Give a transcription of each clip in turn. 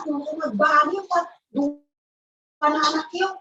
Magbali at pananak yun.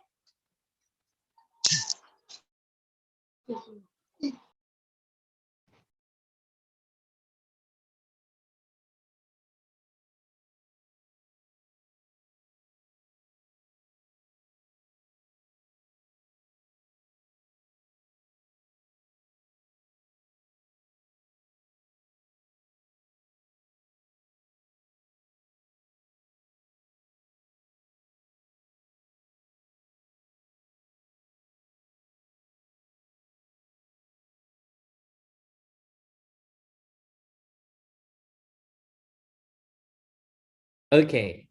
Okay.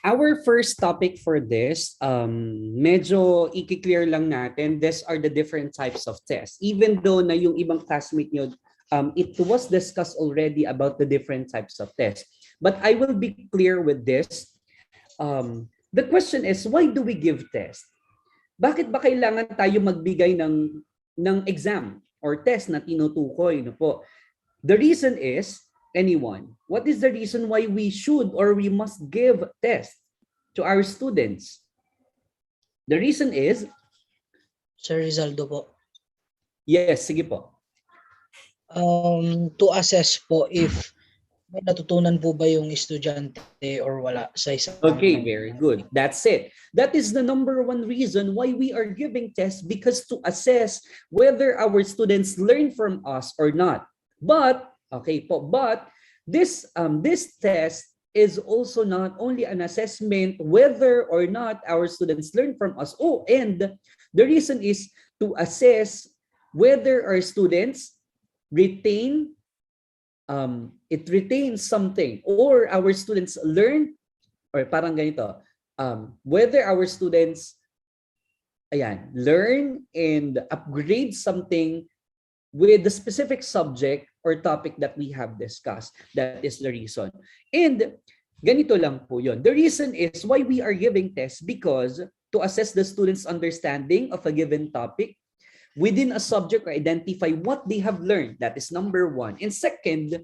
Our first topic for this, medyo i-clear lang natin, these are the different types of tests. Even though na yung ibang classmate nyo, it was discussed already about the different types of tests. But I will be clear with this. The question is, why do we give tests? Bakit ba kailangan tayo magbigay ng exam or test na tinutukoy? No po? The reason is, anyone, what is the reason why we should or we must give tests to our students? The reason is, Sir Rizaldo po. yes, sige po. To assess po if may natutunan po ba yung estudyante or wala sa isang. Okay, very good. That's it. That is the number one reason why we are giving tests, because to assess whether our students learn from us or not. But, okay po, but this test is also not only an assessment whether or not our students learn from us. Oh, and the reason is to assess whether our students retain it retains something, or our students learn, or parang ganito, whether our students learn and upgrade something with the specific subject or topic that we have discussed. That is the reason. And ganito lang po yun. The reason is why we are giving tests, because to assess the students' understanding of a given topic within a subject, or identify what they have learned. That is number one. And second,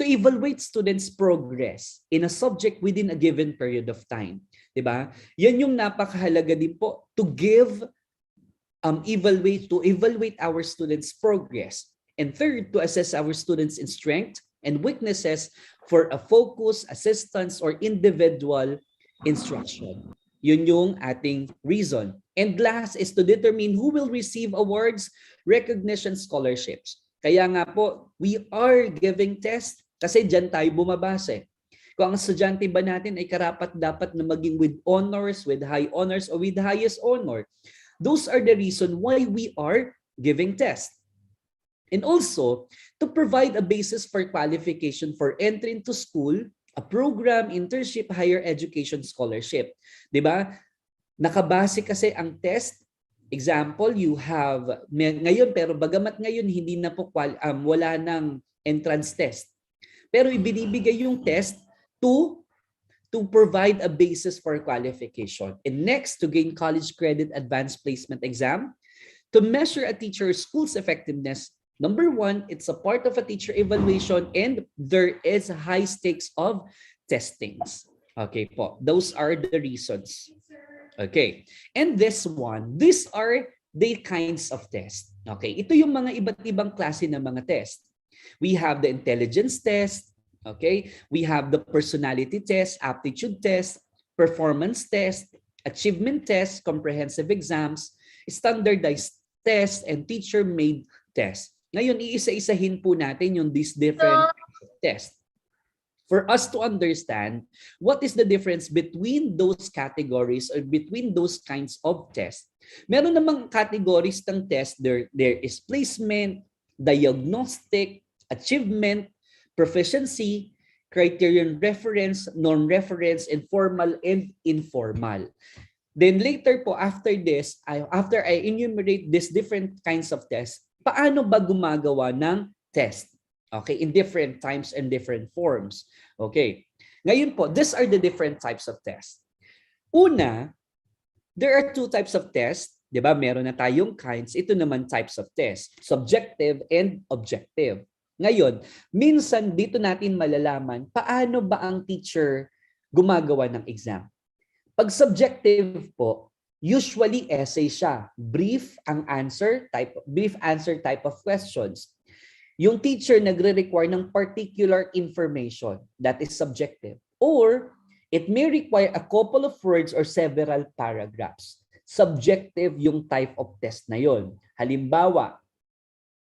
to evaluate students' progress in a subject within a given period of time. Diba? Yan yung napakahalaga din po, to evaluate our students' progress. And third, to assess our students in strength and weaknesses for a focus, assistance, or individual instruction. Yun yung ating reason. And last is to determine who will receive awards, recognition, scholarships. Kaya nga po, we are giving tests kasi dyan tayo bumabase. Kung ang estudyante ba natin ay karapat dapat na maging with honors, with high honors, or with highest honor. Those are the reason why we are giving tests. And also, to provide a basis for qualification for entry into school, a program, internship, higher education, scholarship. Diba? Nakabase kasi ang test. Example, you have ngayon, pero bagamat ngayon hindi na po wala ng entrance test. Pero ibinibigay yung test to provide a basis for qualification. And next, to gain college credit advanced placement exam, to measure a teacher's school's effectiveness. Number one, it's a part of a teacher evaluation, and there is high stakes of testings. Okay po, those are the reasons. Okay, and this one, these are the kinds of tests. Okay, ito yung mga iba't ibang klase ng mga test. We have the intelligence test, okay? We have the personality test, aptitude test, performance test, achievement test, comprehensive exams, standardized test, and teacher-made test. Ngayon, iisa-isahin po natin yung these different tests for us to understand what is the difference between those categories or between those kinds of tests. Meron namang categories ng test. There is placement, diagnostic, achievement, proficiency, criterion reference, norm reference, and formal and informal. Then later po, after this, after I enumerate these different kinds of tests, paano ba gumagawa ng test? Okay, in different times and different forms. Okay. Ngayon po, these are the different types of tests. Una, there are two types of tests. Di ba? Meron na tayong kinds. Ito naman types of tests. Subjective and objective. Ngayon, minsan dito natin malalaman paano ba ang teacher gumagawa ng exam. Pag subjective po, usually essay siya. Brief answer type of questions. Yung teacher nagre-require ng particular information that is subjective. Or it may require a couple of words or several paragraphs. Subjective yung type of test na yon. Halimbawa,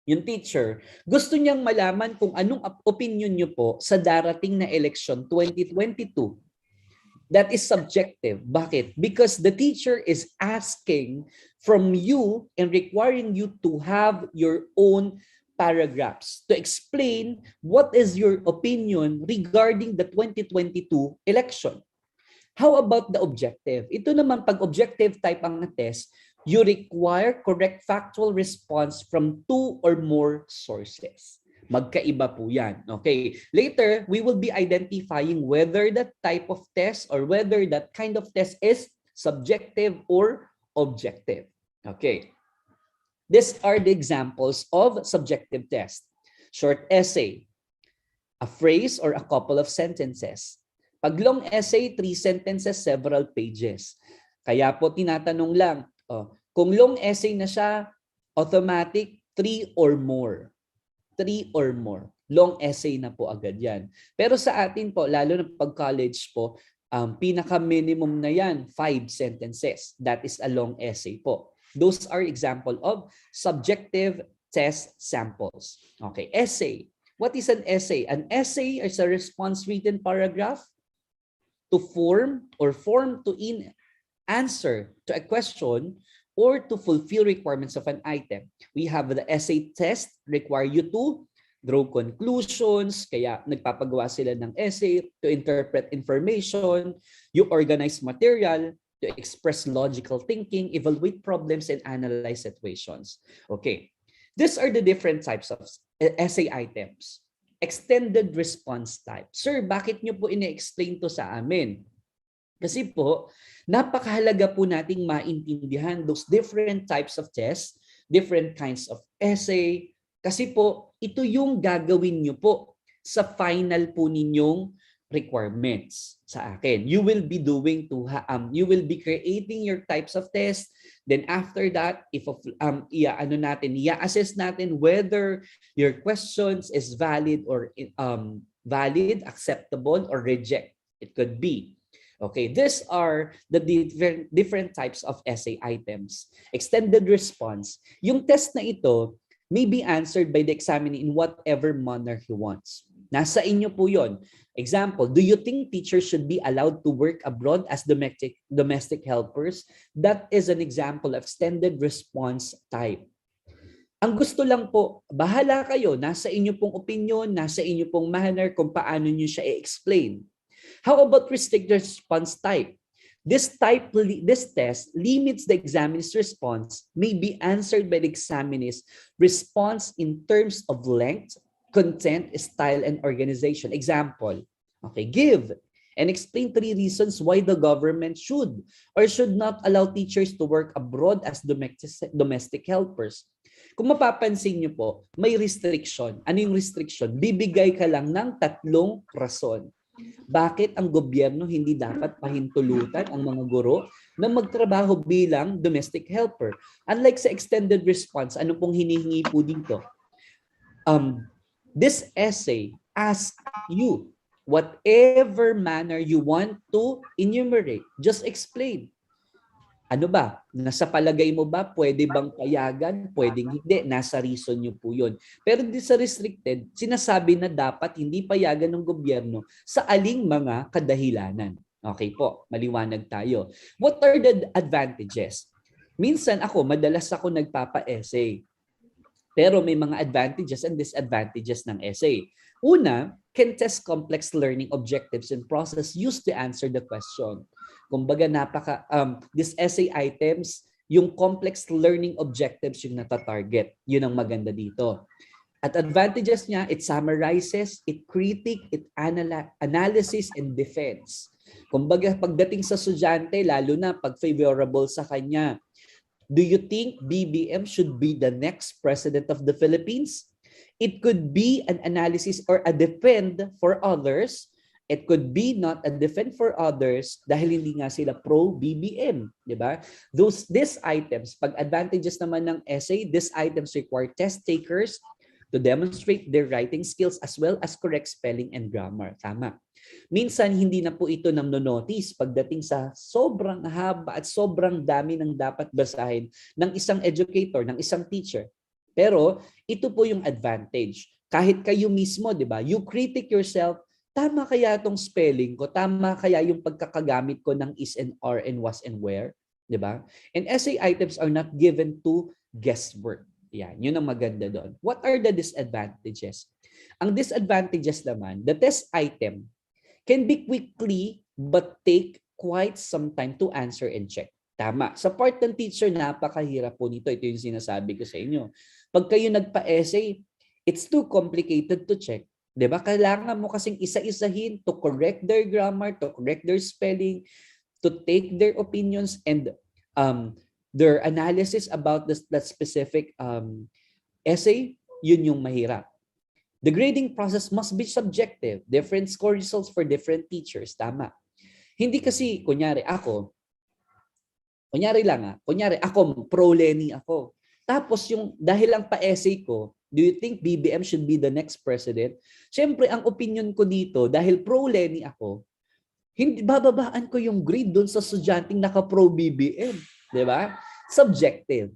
yung teacher, gusto niyang malaman kung anong opinion niyo po sa darating na election 2022. That is subjective. Bakit? Because the teacher is asking from you and requiring you to have your own paragraphs to explain what is your opinion regarding the 2022 election. How about the objective? Ito naman, pag objective type ang test, you require correct factual response from 2 or more sources. Magkaiba po yan. Okay. Later, we will be identifying whether that type of test or whether that kind of test is subjective or objective. Okay. These are the examples of subjective test. Short essay, a phrase or a couple of sentences. Pag long essay, 3 sentences, several pages. Kaya po tinatanong lang, kung long essay na siya, automatic 3 or more. 3 or more. Long essay na po agad yan. Pero sa atin po, lalo na pag college po, pinaka-minimum na yan, 5 sentences. That is a long essay po. Those are example of subjective test samples. Okay, essay. What is an essay? An essay is a response written paragraph to form to answer to a question or to fulfill requirements of an item. We have the essay test, require you to draw conclusions, kaya nagpapagawa sila ng essay to interpret information, you organize material, to express logical thinking, evaluate problems, and analyze situations. Okay, these are the different types of essay items. Extended response type. Sir, bakit nyo po ine-explain to sa amin? Kasi po, napakahalaga po nating maintindihan those different types of tests, different kinds of essay, kasi po, ito yung gagawin nyo po sa final po ninyong requirements sa akin. You will be you will be creating your types of tests. Then after that, if i-assess natin whether your questions is valid or acceptable, or reject. It could be. Okay, these are the different types of essay items. Extended response. Yung test na ito may be answered by the examiner in whatever manner he wants. Nasa inyo po yon. Example, do you think teachers should be allowed to work abroad as domestic helpers? That is an example of extended response type. Ang gusto lang po, bahala kayo, nasa inyo pong opinion, nasa inyo pong manner kung paano nyo siya i-explain. How about restricted response type? This test limits the examiner's response, may be answered by the examiner's response in terms of length, content, style, and organization. Example, okay, give and explain 3 reasons why the government should or should not allow teachers to work abroad as domestic helpers. Kung mapapansin niyo po, may restriction. Ano yung restriction? Bibigay ka lang ng 3 rason. Bakit ang gobyerno hindi dapat pahintulutan ang mga guro na magtrabaho bilang domestic helper? Unlike sa extended response, ano pong hinihingi po dito? This essay asks you whatever manner you want to enumerate. Just explain. Ano ba? Nasa palagay mo ba? Pwede bang payagan? Pwedeng hindi. Nasa reason nyo po yun. Pero di sa restricted, sinasabi na dapat hindi payagan ng gobyerno sa aling mga kadahilanan. Okay po, maliwanag tayo. What are the advantages? Minsan madalas ako nagpapa-essay. Pero may mga advantages and disadvantages ng essay. Una, can test complex learning objectives and process used to answer the question. Kumbaga these essay items, yung complex learning objectives yung nata-target. Yun ang maganda dito. At advantages niya, it summarizes, it critique, it analysis, and defense. Kumbaga pagdating sa estudyante, lalo na pag favorable sa kanya, do you think BBM should be the next president of the Philippines? It could be an analysis or a defend for others It could be not a defense for others dahil hindi nga sila pro-BBM, di ba? These items, pag advantages naman ng essay, these items require test takers to demonstrate their writing skills as well as correct spelling and grammar. Tama. Minsan, hindi na po ito namno-notice pagdating sa sobrang haba at sobrang dami ng dapat basahin ng isang educator, ng isang teacher. Pero ito po yung advantage. Kahit kayo mismo, di ba? You critique yourself. Tama kaya itong spelling ko? Tama kaya yung pagkakagamit ko ng is and are and was and where? Diba? And essay items are not given to guesswork. Yan, yun ang maganda doon. What are the disadvantages? Ang disadvantages naman, the test item can be quickly but take quite some time to answer and check. Tama. Sa part ng teacher, napakahirap po nito. Ito yung sinasabi ko sa inyo. Pag kayo nagpa-essay, it's too complicated to check. Diba? Kailangan mo kasing isa-isahin to correct their grammar, to correct their spelling, to take their opinions and their analysis about that specific essay. Yun yung mahirap. The grading process must be subjective. Different score results for different teachers. Tama. Hindi kasi, kunyari ako pro-Lenny ako. Tapos yung dahil lang pa-essay ko, do you think BBM should be the next president? Siyempre, ang opinion ko dito, dahil pro-Lenny ako, hindi bababaan ko yung grade doon sa estudyanteng naka-pro-BBM. Di ba? Subjective.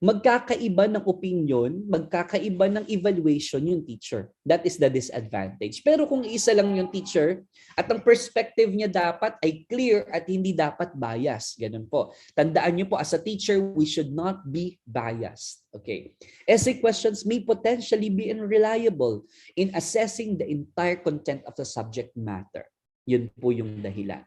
Magkakaiba ng opinion, magkakaiba ng evaluation yung teacher. That is the disadvantage. Pero kung isa lang yung teacher at ang perspective niya dapat ay clear at hindi dapat bias. Ganun po. Tandaan niyo po, as a teacher, we should not be biased. Okay. Essay questions may potentially be unreliable in assessing the entire content of the subject matter. Yun po yung dahilan.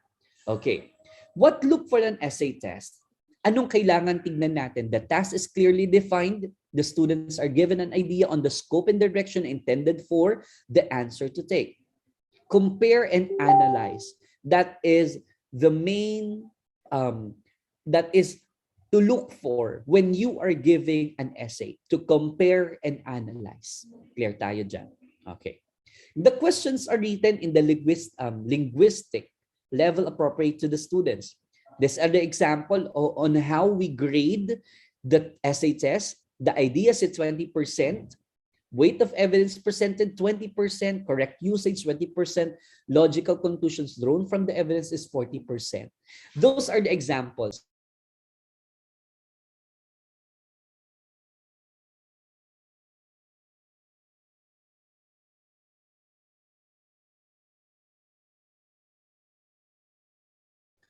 Okay. What look for an essay test? Anong kailangan tignan natin? The task is clearly defined. The students are given an idea on the scope and direction intended for the answer to take. Compare and analyze. That is the main, that is to look for when you are giving an essay, to compare and analyze. Clear tayo dyan. Okay. The questions are written in the linguistic level appropriate to the students. These are the example on how we grade the essay test. The ideas is 20%, weight of evidence presented 20%, correct usage 20%, logical conclusions drawn from the evidence is 40%. Those are the examples.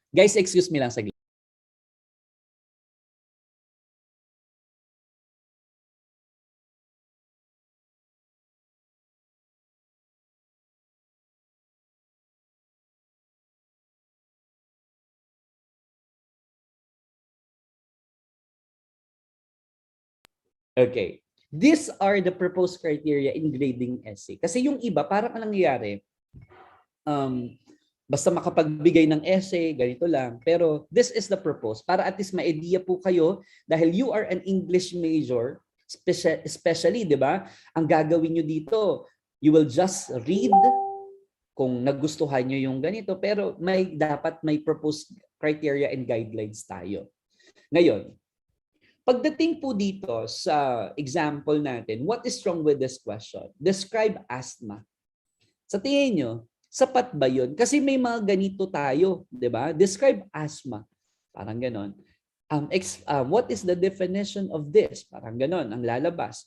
Guys, excuse me lang saglit. Okay. These are the proposed criteria in grading essay. Kasi yung iba, parang ang nangyayari, basta makapagbigay ng essay, ganito lang. Pero this is the purpose. Para at least may idea po kayo, dahil you are an English major, especially, di ba? Ang gagawin nyo dito, you will just read kung nagustuhan nyo yung ganito, pero dapat may proposed criteria and guidelines tayo. Ngayon, pagdating po dito sa example natin, what is wrong with this question? Describe asthma. Sa tingin nyo, sapat ba yun? Kasi may mga ganito tayo, di ba? Describe asthma. Parang ganon. What is the definition of this? Parang ganon, ang lalabas.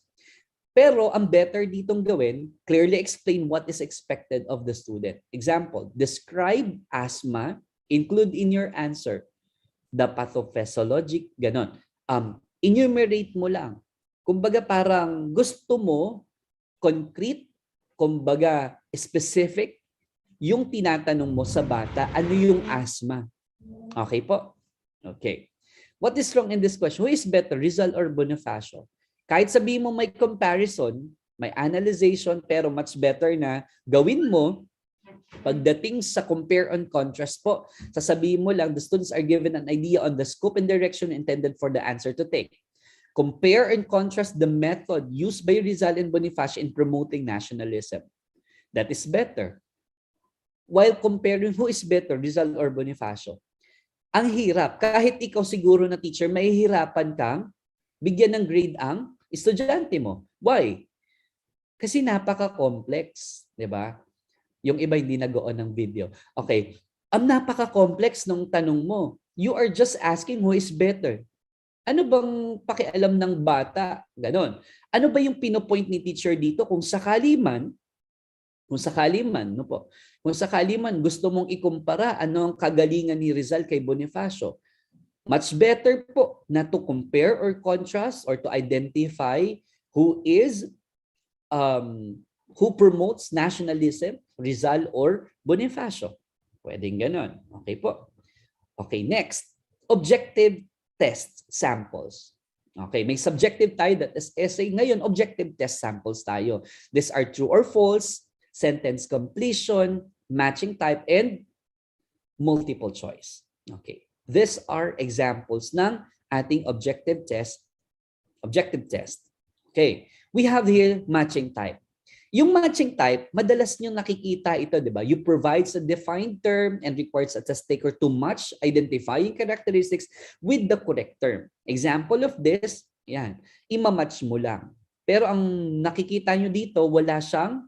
Pero ang better ditong gawin, clearly explain what is expected of the student. Example, describe asthma, include in your answer the pathophysiologic, ganon. Enumerate mo lang. Kumbaga parang gusto mo concrete, kumbaga specific, yung tinatanong mo sa bata, ano yung asthma? Okay po? Okay. What is wrong in this question? Who is better, Rizal or Bonifacio? Kahit sabihin mo may comparison, may analyzation, pero much better na gawin mo pagdating sa compare and contrast po. Sasabihin mo lang, the students are given an idea on the scope and direction intended for the answer to take. Compare and contrast the method used by Rizal and Bonifacio in promoting nationalism. That is better. while comparing who is better, Rizal or Bonifacio. Ang hirap. Kahit ikaw siguro na teacher, mahihirapan kang bigyan ng grade ang estudyante mo. Why? Kasi napaka-complex, di ba? Yung iba hindi nag-on ng video. Okay. Ang napaka-complex nung tanong mo. You are just asking who is better. Ano bang pakialam ng bata? Ganon. Ano ba yung pinopoint ni teacher dito? Kung sakali man, no po, kung sakali man gusto mong ikumpara ano ang kagalingan ni Rizal kay Bonifacio, much better po na to compare or contrast or to identify who promotes nationalism, Rizal or Bonifacio. Pwedeng ganon. Okay po. Okay, next. Objective test samples. Okay, may subjective tayo, that is essay. Ngayon, objective test samples tayo. These are true or false, sentence completion, matching type, and multiple choice. Okay, these are examples ng ating objective test. Okay, we have here matching type. Yung matching type, madalas nyo nakikita ito, di ba? You provide a defined term and requires a test taker to match identifying characteristics with the correct term. Example of this, yan, imamatch mo lang. Pero ang nakikita nyo dito, wala siyang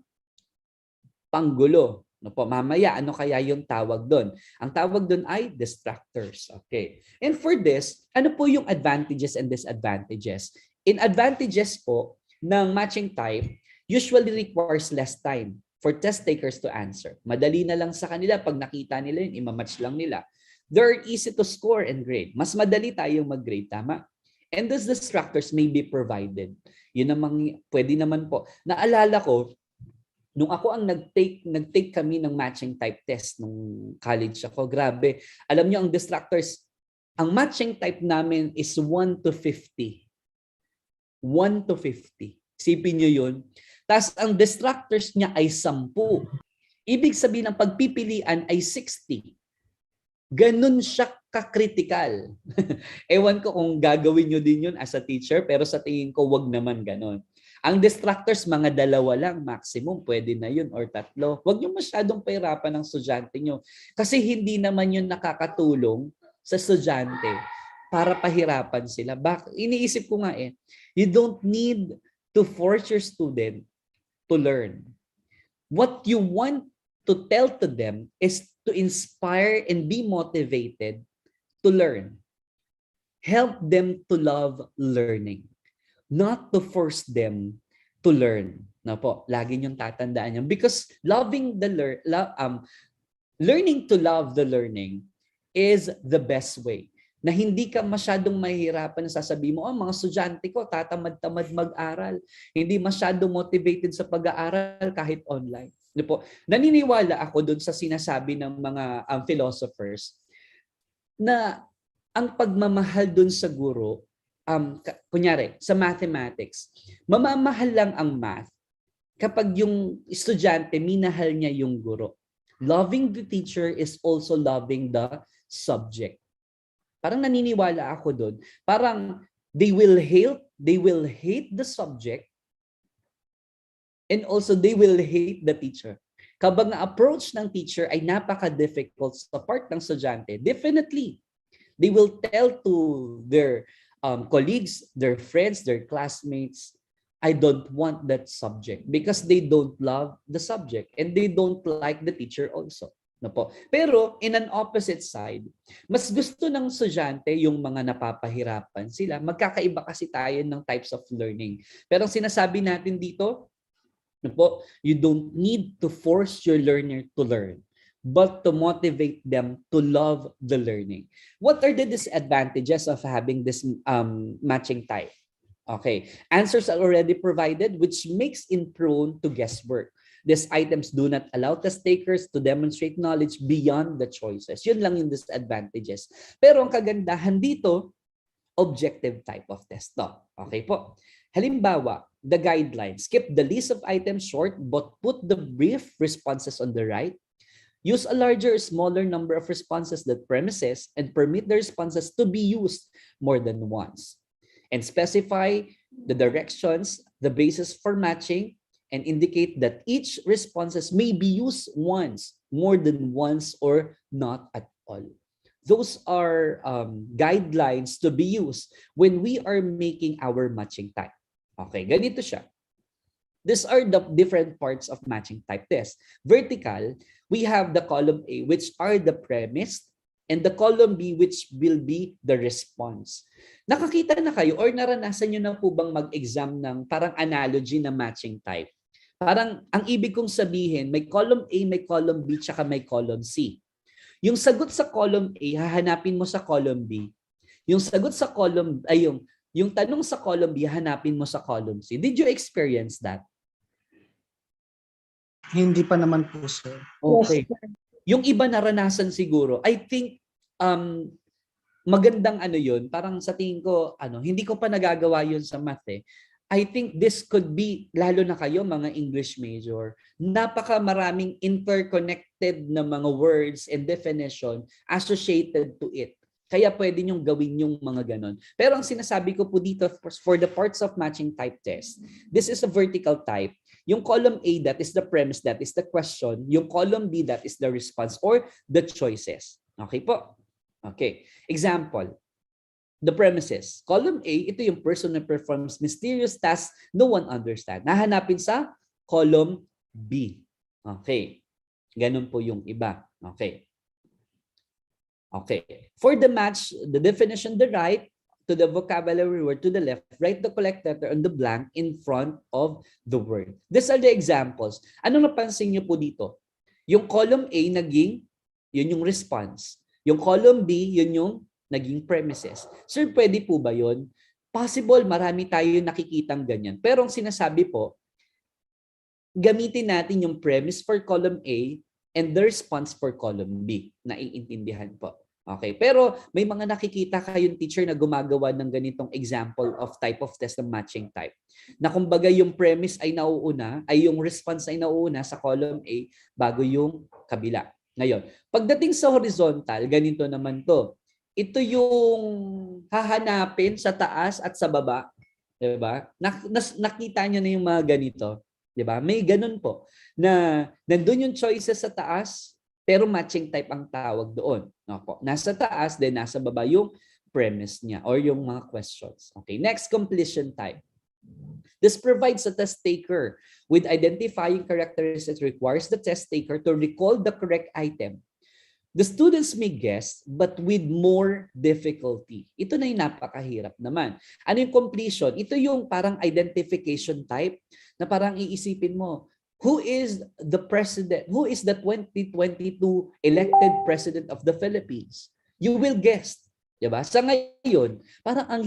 panggulo. No po, mamaya, ano kaya yung tawag doon? Ang tawag doon ay distractors. Okay. And for this, ano po yung advantages and disadvantages? In advantages po ng matching type, usually requires less time for test takers to answer. Madali na lang sa kanila pag nakita nila yun, imamatch lang nila. They're easy to score and grade. Mas madali tayong mag-grade, tama? And those distractors may be provided. Yun namang pwede naman po. Naalala ko, nung ako ang nag-take kami ng matching type test nung college ako, grabe. Alam niyo ang distractors, ang matching type namin is 1 to 50. 1 to 50. Isipin niyo yun. Tapos ang distractors niya ay 10. Ibig sabihin ng pagpipilian ay 60. Ganun siya ka-critical. Ewan ko kung gagawin nyo din yun as a teacher, pero sa tingin ko wag naman ganun. Ang distractors, mga 2 lang maximum, pwede na yun, or 3. Wag nyo masyadong pahirapan ng estudyante nyo. Kasi hindi naman yun nakakatulong sa estudyante para pahirapan sila. Iniisip ko nga you don't need to force your student to learn. What you want to tell to them is to inspire and be motivated to learn. Help them to love learning, not to force them to learn. Na po, lagi niyong tatandaan yan. Because learning to love the learning is the best way. Na hindi ka masyadong mahihirapan na sasabihin mo, mga estudyante ko, tatamad-tamad mag-aral. Hindi masyadong motivated sa pag-aaral kahit online. Po, naniniwala ako doon sa sinasabi ng mga philosophers na ang pagmamahal doon sa guro, kunyari, sa mathematics, mamamahal lang ang math kapag yung estudyante, minahal niya yung guro. Loving the teacher is also loving the subject. Parang naniniwala ako doon. Parang they will hate the subject and also they will hate the teacher. Kapag na approach ng teacher ay napaka-difficult sa part ng estudyante, definitely they will tell to their colleagues, their friends, their classmates, I don't want that subject because they don't love the subject and they don't like the teacher also. No po. Pero in an opposite side, mas gusto ng estudyante yung mga napapahirapan sila. Magkakaiba kasi tayo ng types of learning. Pero ang sinasabi natin dito, no po, you don't need to force your learner to learn, but to motivate them to love the learning. What are the disadvantages of having this matching type? Okay, answers are already provided, which makes it prone to guesswork. These items do not allow test takers to demonstrate knowledge beyond the choices. Yun lang yung disadvantages. Pero ang kagandahan dito, objective type of test to. Okay po. Halimbawa, the guidelines. Keep the list of items short but put the brief responses on the right. Use a larger or smaller number of responses than premises and permit the responses to be used more than once. And specify the directions, the basis for matching, and indicate that each responses may be used once, more than once or not at all. Those are guidelines to be used when we are making our matching type. Okay, ganito siya. These are the different parts of matching type test. Vertical, we have the column A, which are the premise, and the column B, which will be the response. Nakakita na kayo or naranasan nyo na po bang mag-exam ng parang analogy na matching type? Parang ang ibig kong sabihin, may column A, may column B, tsaka may column C. Yung sagot sa column A, hahanapin mo sa column B. Yung sagot sa column, ay yung tanong sa column B, hanapin mo sa column C. Did you experience that? Hindi pa naman po, sir. Okay. Yung iba naranasan siguro, I think magandang ano yun, parang sa tingin ko, hindi ko pa nagagawa yun sa math eh. I think this could be, lalo na kayo mga English major, napaka maraming interconnected na mga words and definition associated to it. Kaya pwede nyong gawin yung mga ganon. Pero ang sinasabi ko po dito for the parts of matching type test, this is a vertical type. Yung column A, that is the premise, that is the question. Yung column B, that is the response or the choices. Okay po? Okay. Example, the premises. Column A, ito yung person who performs mysterious tasks no one understands. Nahanapin sa column B. Okay. Ganun po yung iba. Okay. Okay. For the match, the definition, the right, to the vocabulary word to the left, write the correct letter on the blank in front of the word. These are the examples. Ano napansin niyo po dito? Yung column A naging, yun yung response. Yung column B, yun yung naging premises. Sir, pwede po ba yun? Possible, marami tayo nakikitang ganyan. Pero ang sinasabi po, gamitin natin yung premise for column A and the response for column B. Naiintindihan po. Okay, pero may mga nakikita kayong teacher na gumagawa ng ganitong example of type of test ng matching type. Na kumbaga yung premise ay nauuna, ay yung response ay nauuna sa column A bago yung kabila. Ngayon, pagdating sa horizontal, ganito naman to. Ito yung hahanapin sa taas at sa baba. Diba? Nakita nyo na yung mga ganito. Diba? May ganun po. Na nandun yung choices sa taas, pero matching type ang tawag doon. Opo. Nasa taas, then nasa baba yung premise niya or yung mga questions. Okay, next, completion type. This provides a test taker with identifying characteristics that requires the test taker to recall the correct item. The students may guess, but with more difficulty. Ito na yung napakahirap naman. Ano yung completion? Ito yung parang identification type na parang iisipin mo, who is the president? Who is the 2022 elected president of the Philippines? You will guess, 'di ba? Sa ngayon, parang ang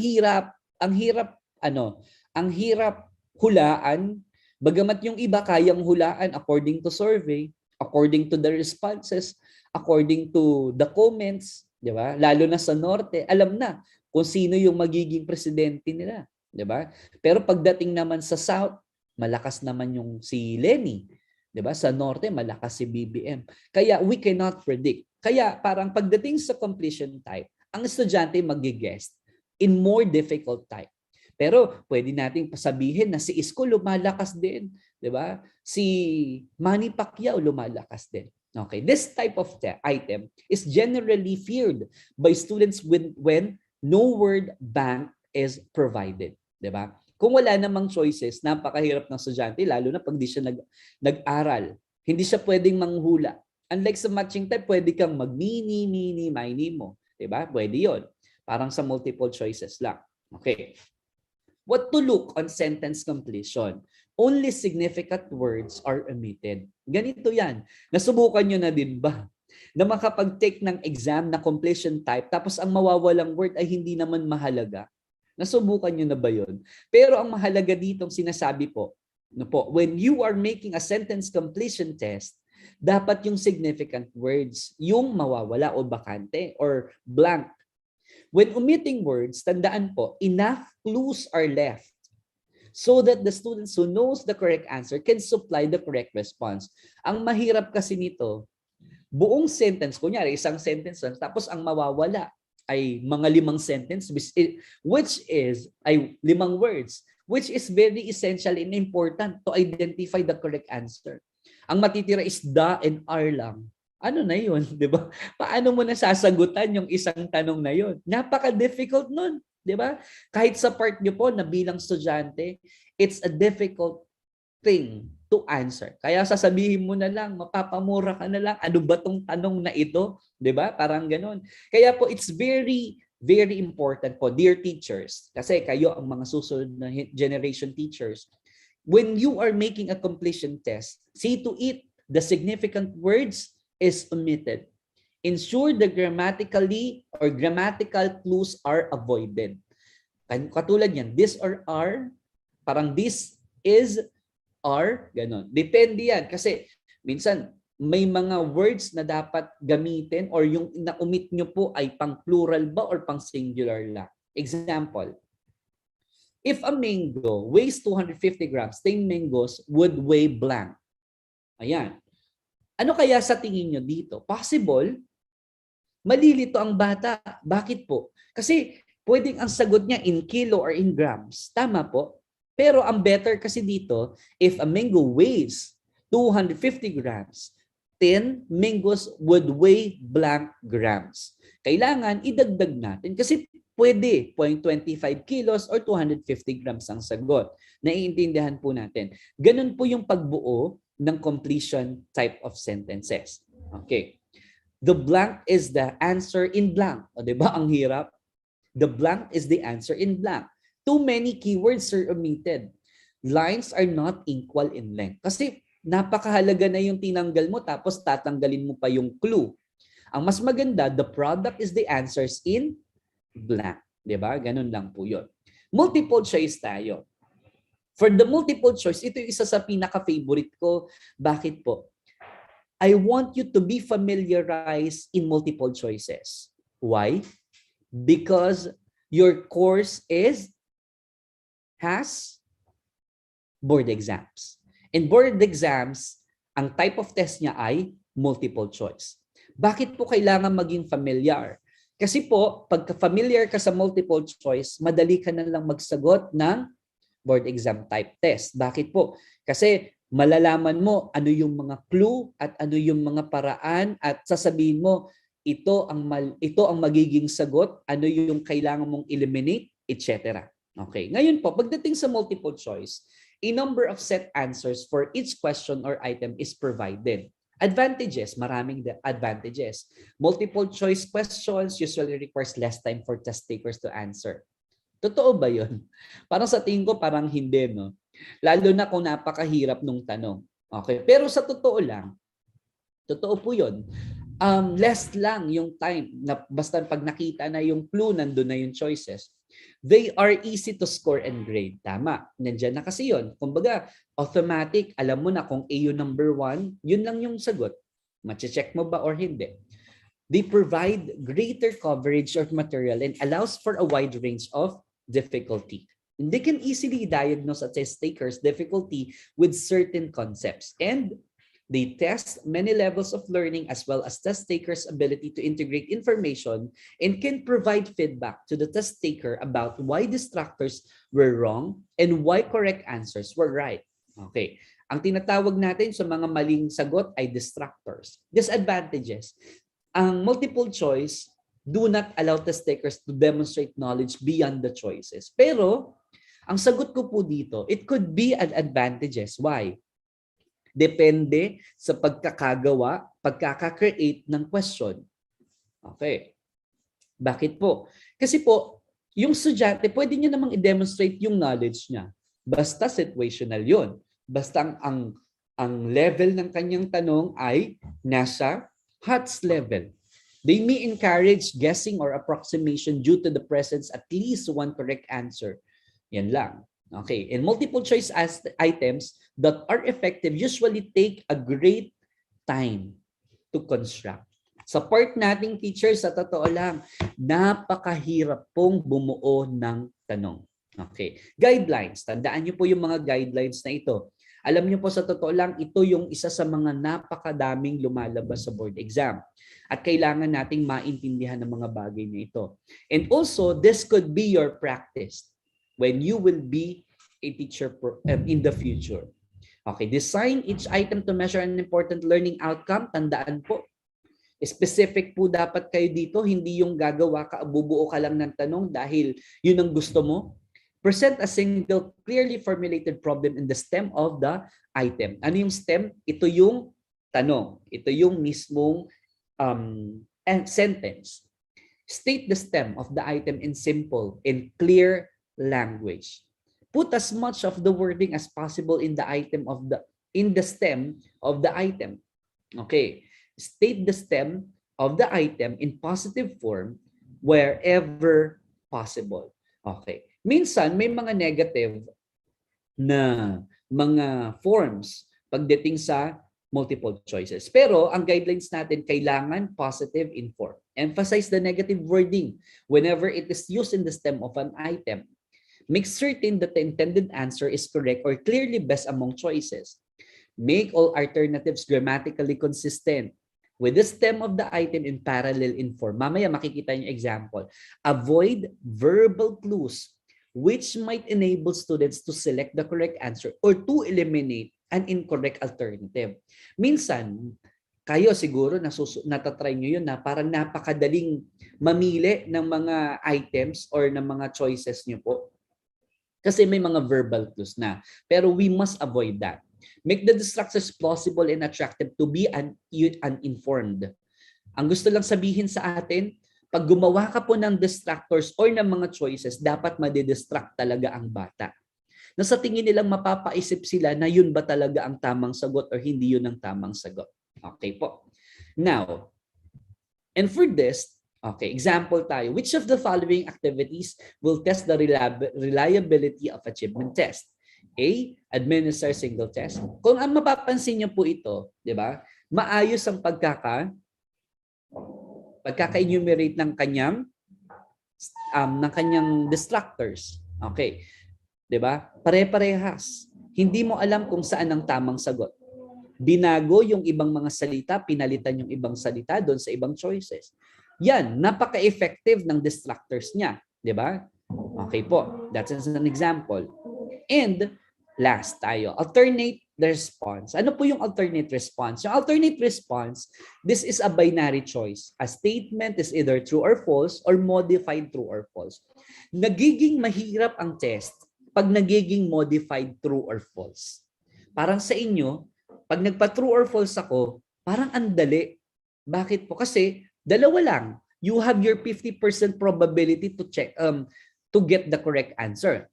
hirap hulaan, bagamat yung iba kayang hulaan according to survey, according to the responses, according to the comments, 'di ba? Lalo na sa norte, alam na kung sino yung magiging presidente nila, 'di ba? Pero pagdating naman sa south, malakas naman yung si Lenny. 'Di ba? Sa norte, malakas si BBM. Kaya we cannot predict. Kaya parang pagdating sa completion type, ang estudyante mag-guess in more difficult type. Pero pwede nating pasabihin na si Isko lumalakas din. 'Di ba? Si Manny Pacquiao lumalakas din. Okay, this type of item is generally feared by students when no word bank is provided. 'Di ba? Kung wala namang choices, napakahirap ng estudyante, lalo na pag di siya nag-aral. Hindi siya pwedeng manghula. Unlike sa matching type, pwede kang mag-mini, mini mo. Diba? Pwede yon. Parang sa multiple choices lang. Okay. What to look on sentence completion? Only significant words are omitted. Ganito yan. Nasubukan nyo na din ba? Na makapag-take ng exam na completion type, tapos ang mawawalang word ay hindi naman mahalaga. Nasubukan nyo na ba yun? Pero ang mahalaga dito, sinasabi po, when you are making a sentence completion test, dapat yung significant words, yung mawawala o bakante or blank. When omitting words, tandaan po, enough clues are left so that the students who knows the correct answer can supply the correct response. Ang mahirap kasi nito, buong sentence, kunyari isang sentence, tapos ang mawawala ay mga 5 sentence which is 5 words, which is very essential and important to identify the correct answer. Ang matitira is the and are lang. Ano na yun, di ba? Paano mo nasasagutan yung isang tanong na yun? Napaka-difficult nun, di ba? Kahit sa part nyo po na bilang estudyante, it's a difficult thing to answer. Kaya sasabihin mo na lang, mapapamura ka na lang, ano ba tong tanong na ito? Di ba? Parang ganun. Kaya po, it's very, very important po, dear teachers, kasi kayo ang mga susunod na generation teachers, when you are making a completion test, see to it the significant words is omitted. Ensure the grammatically or grammatical clues are avoided. Katulad yan, this or are, parang this is, are, ganon. Depende yan kasi minsan may mga words na dapat gamitin or yung na-omit nyo po ay pang plural ba or pang singular lang. Example, if a mango weighs 250 grams, 10 mangoes would weigh blank. Ayan. Ano kaya sa tingin nyo dito? Possible, malilito ang bata. Bakit po? Kasi pwedeng ang sagot niya in kilo or in grams. Tama po. Pero ang better kasi dito, if a mango weighs 250 grams, 10 mangoes would weigh blank grams. Kailangan idagdag natin kasi pwede 0.25 kilos or 250 grams ang sagot. Naiintindihan po natin. Ganun po yung pagbuo ng completion type of sentences. Okay. The blank is the answer in blank. O, diba? Ang hirap. The blank is the answer in blank. Too many keywords are omitted. Lines are not equal in length. Kasi napakahalaga na yung tinanggal mo tapos tatanggalin mo pa yung clue. Ang mas maganda, the product is the answers in blank. Diba? Ganun lang po yun. Multiple choice tayo. For the multiple choice, ito yung isa sa pinaka-favorite ko. Bakit po? I want you to be familiarized in multiple choices. Why? Because your course has board exams. In board exams, ang type of test niya ay multiple choice. Bakit po kailangan maging familiar? Kasi po, pagka familiar ka sa multiple choice, madali ka na lang magsagot ng board exam type test. Bakit po? Kasi malalaman mo ano yung mga clue at ano yung mga paraan at sasabihin mo ito ang magiging sagot, ano yung kailangan mong eliminate, etc. Okay. Ngayon po, pagdating sa multiple choice, a number of set answers for each question or item is provided. Advantages, maraming advantages. Multiple choice questions usually requires less time for test takers to answer. Totoo ba yun? Parang sa tingin ko, parang hindi, no? Lalo na kung napakahirap nung tanong. Okay? Pero sa totoo lang, totoo po yun. Less lang yung time na basta pag nakita na yung clue, nandun na yung choices. They are easy to score and grade. Tama. Nandiyan na kasi yun. Kumbaga, automatic, alam mo na kung A yung number 1, yun lang yung sagot. Mache-check mo ba or hindi? They provide greater coverage of material and allows for a wide range of difficulty. And they can easily diagnose a test taker's difficulty with certain concepts. And they test many levels of learning as well as test takers' ability to integrate information and can provide feedback to the test taker about why distractors were wrong and why correct answers were right. Okay. Ang tinatawag natin sa mga maling sagot ay distractors. Disadvantages. Ang multiple choice do not allow test takers to demonstrate knowledge beyond the choices. Pero, ang sagot ko po dito, it could be an advantages. Why? Depende sa pagkakagawa, pagkaka-create ng question. Okay. Bakit po? Kasi po, yung estudyante, pwede niya namang i-demonstrate yung knowledge niya. Basta situational yun. Basta ang level ng kanyang tanong ay nasa HOTS level. They may encourage guessing or approximation due to the presence at least one correct answer. Yan lang. Okay, and multiple choice items that are effective usually take a great time to construct. Sa part nating teachers, sa totoo lang, napakahirap pong bumuo ng tanong. Okay, guidelines. Tandaan niyo po yung mga guidelines na ito. Alam niyo po sa totoo lang, ito yung isa sa mga napakadaming lumalabas sa board exam. At kailangan nating maintindihan ng mga bagay na ito. And also, this could be your practice when you will be a teacher in the future. Okay, design each item to measure an important learning outcome. Tandaan po, Specific po dapat kayo dito, hindi yung gagawa ka, bubuo ka lang ng tanong dahil yun ang gusto mo. Present a single clearly formulated problem in the stem of the item. Ano yung stem? Ito yung tanong. Ito yung mismong sentence. State the stem of the item in simple and clear language. Put as much of the wording as possible in the stem of the item. Okay. State the stem of the item in positive form wherever possible. Okay. Minsan may mga negative na mga forms pagdating sa multiple choices. Pero ang guidelines natin kailangan positive in form. Emphasize the negative wording whenever it is used in the stem of an item. Make certain that the intended answer is correct or clearly best among choices. Make all alternatives grammatically consistent with the stem of the item in parallel in form. Mamaya makikita niyo example. Avoid verbal clues which might enable students to select the correct answer or to eliminate an incorrect alternative. Minsan, kayo siguro natatry nyo yun na parang napakadaling mamili ng mga items or ng mga choices nyo po. Kasi may mga verbal clues na. Pero we must avoid that. Make the distractors plausible and attractive to be uninformed. Ang gusto lang sabihin sa atin, pag gumawa ka po ng distractors or ng mga choices, dapat madidistract talaga ang bata. Na sa tingin nilang mapapaisip sila na yun ba talaga ang tamang sagot or hindi yun ang tamang sagot. Okay po. Now, and for this, okay, example tayo. Which of the following activities will test the reliability of achievement test? A, administer single test. Kung ang mapapansin niyo po ito, di ba? Maayos ang pagkaka-enumerate ng kanyang distractors. Okay. Di ba? Pare-parehas. Hindi mo alam kung saan ang tamang sagot. Binago yung ibang mga salita, pinalitan yung ibang salita doon sa ibang choices. Yan, napaka-effective ng distractors niya. Di ba? Okay po. That's an example. And last tayo, alternate the response. Ano po yung alternate response? Yung alternate response, this is a binary choice. A statement is either true or false or modified true or false. Nagiging mahirap ang test pag nagiging modified true or false. Parang sa inyo, pag nagpa-true or false ako, parang andali. Bakit po? Kasi dalawa lang. You have your 50% probability to check to get the correct answer.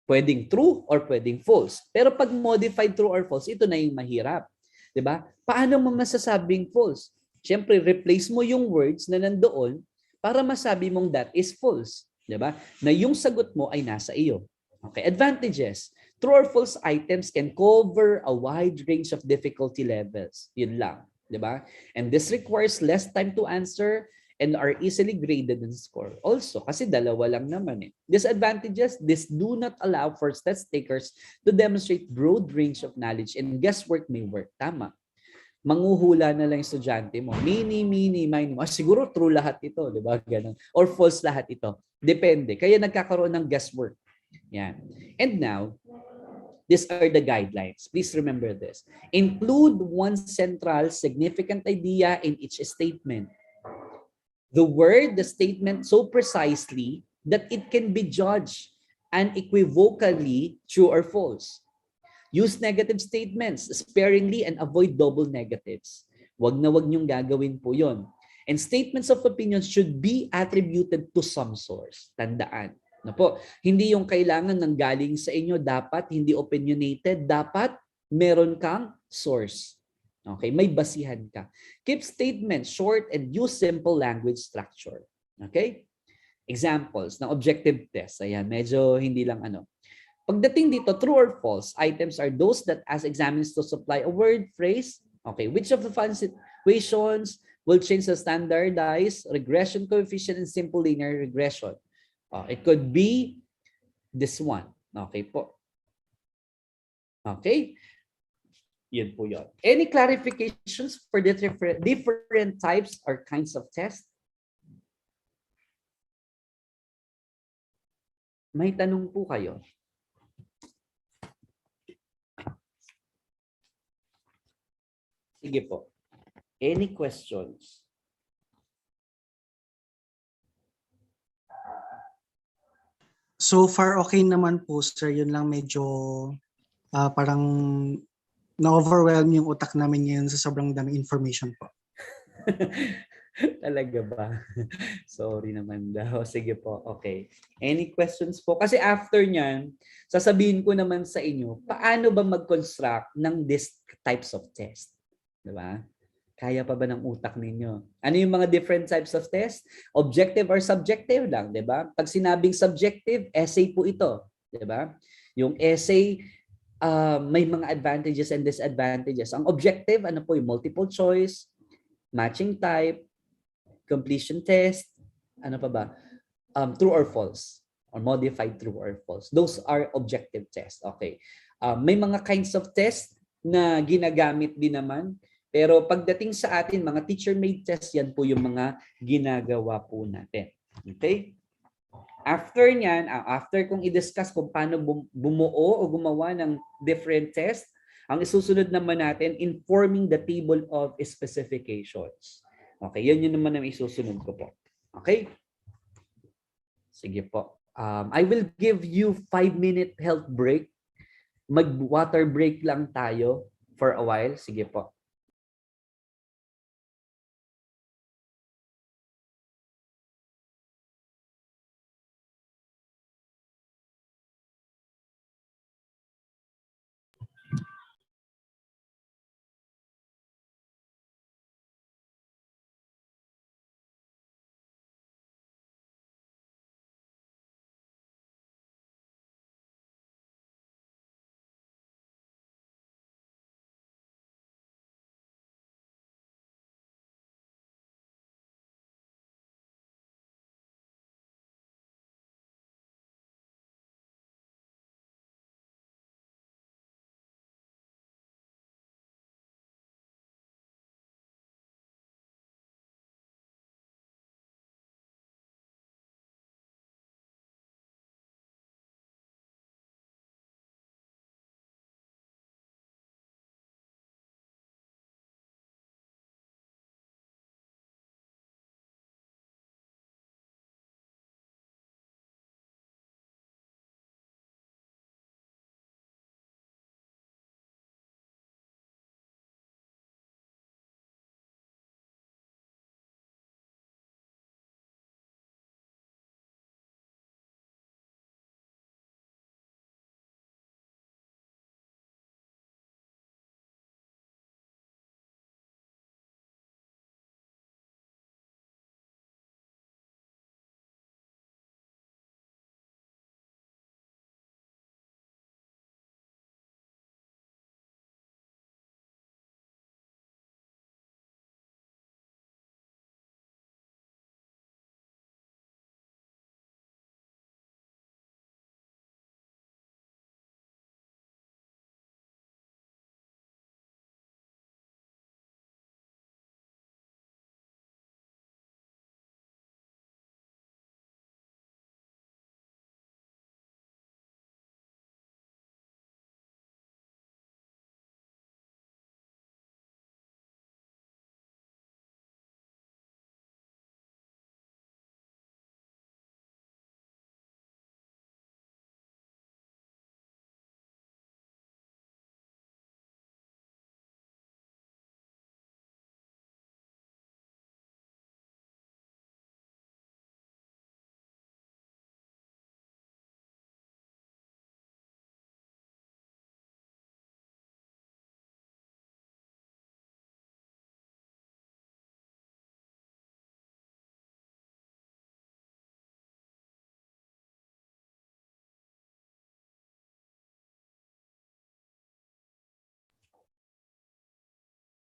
Pwedeng true or pwedeng false. Pero pag modified true or false, ito na yung mahirap. 'Di ba? Paano mo masasabing false? Siyempre, replace mo yung words na nandoon para masabi mong that is false. 'Di ba? Na yung sagot mo ay nasa iyo. Okay, advantages. True or false items can cover a wide range of difficulty levels. Yun lang. 'Di ba? And this requires less time to answer and are easily graded and scored. Also, kasi dalawa lang naman eh. Disadvantages, this do not allow for test takers to demonstrate broad range of knowledge and guesswork may work. Tama. Manguhula na lang yung estudyante mo. Mini, siguro true lahat ito, di ba? Ganun. Or false lahat ito. Depende. Kaya nagkakaroon ng guesswork. Yan. And now, these are the guidelines. Please remember this. Include one central significant idea in each statement. The word, the statement so precisely that it can be judged unequivocally true or false. Use negative statements sparingly and avoid double negatives. Wag na wag niyong gagawin po yon. And statements of opinion should be attributed to some source. Tandaan. Na po, hindi yung kailangan ng galing sa inyo, dapat hindi opinionated, dapat meron kang source. Okay, may basihan ka. Keep statements short and use simple language structure. Okay? Examples ng objective test. Ayan, medyo hindi lang ano. Pagdating dito, true or false, items are those that ask examiners to supply a word, phrase. Okay, which of the following situations will change the standardized regression coefficient in simple linear regression? It could be this one. Okay po. Okay? Yun po yun. Any clarifications for the different types or kinds of tests? May tanong po kayo. Sige po. Any questions? So far, okay naman po, sir. Yun lang medyo parang na-overwhelm yung utak namin ngayon sa sobrang dami information po. Talaga ba? Sorry naman daw. Sige po. Okay. Any questions po? Kasi after nyan, sasabihin ko naman sa inyo, paano ba mag-construct ng these types of test? Diba? Kaya pa ba ng utak ninyo? Ano yung mga different types of test? Objective or subjective lang, di ba? Pag sinabing subjective, essay po ito. Di ba? Yung essay, may mga advantages and disadvantages. Ang objective, ano po yung multiple choice, matching type, completion test, ano pa ba? True or false, or modified true or false. Those are objective tests. Okay. May mga kinds of test na ginagamit din naman. Pero pagdating sa atin, mga teacher-made test, yan po yung mga ginagawa po natin. Okay? After nyan, after kong i-discuss kung paano bumuo o gumawa ng different test, ang isusunod naman natin, informing the table of specifications. Okay, yan yun naman ang isusunod ko po. Okay? Sige po. I will give you 5-minute health break. Mag-water break lang tayo for a while. Sige po.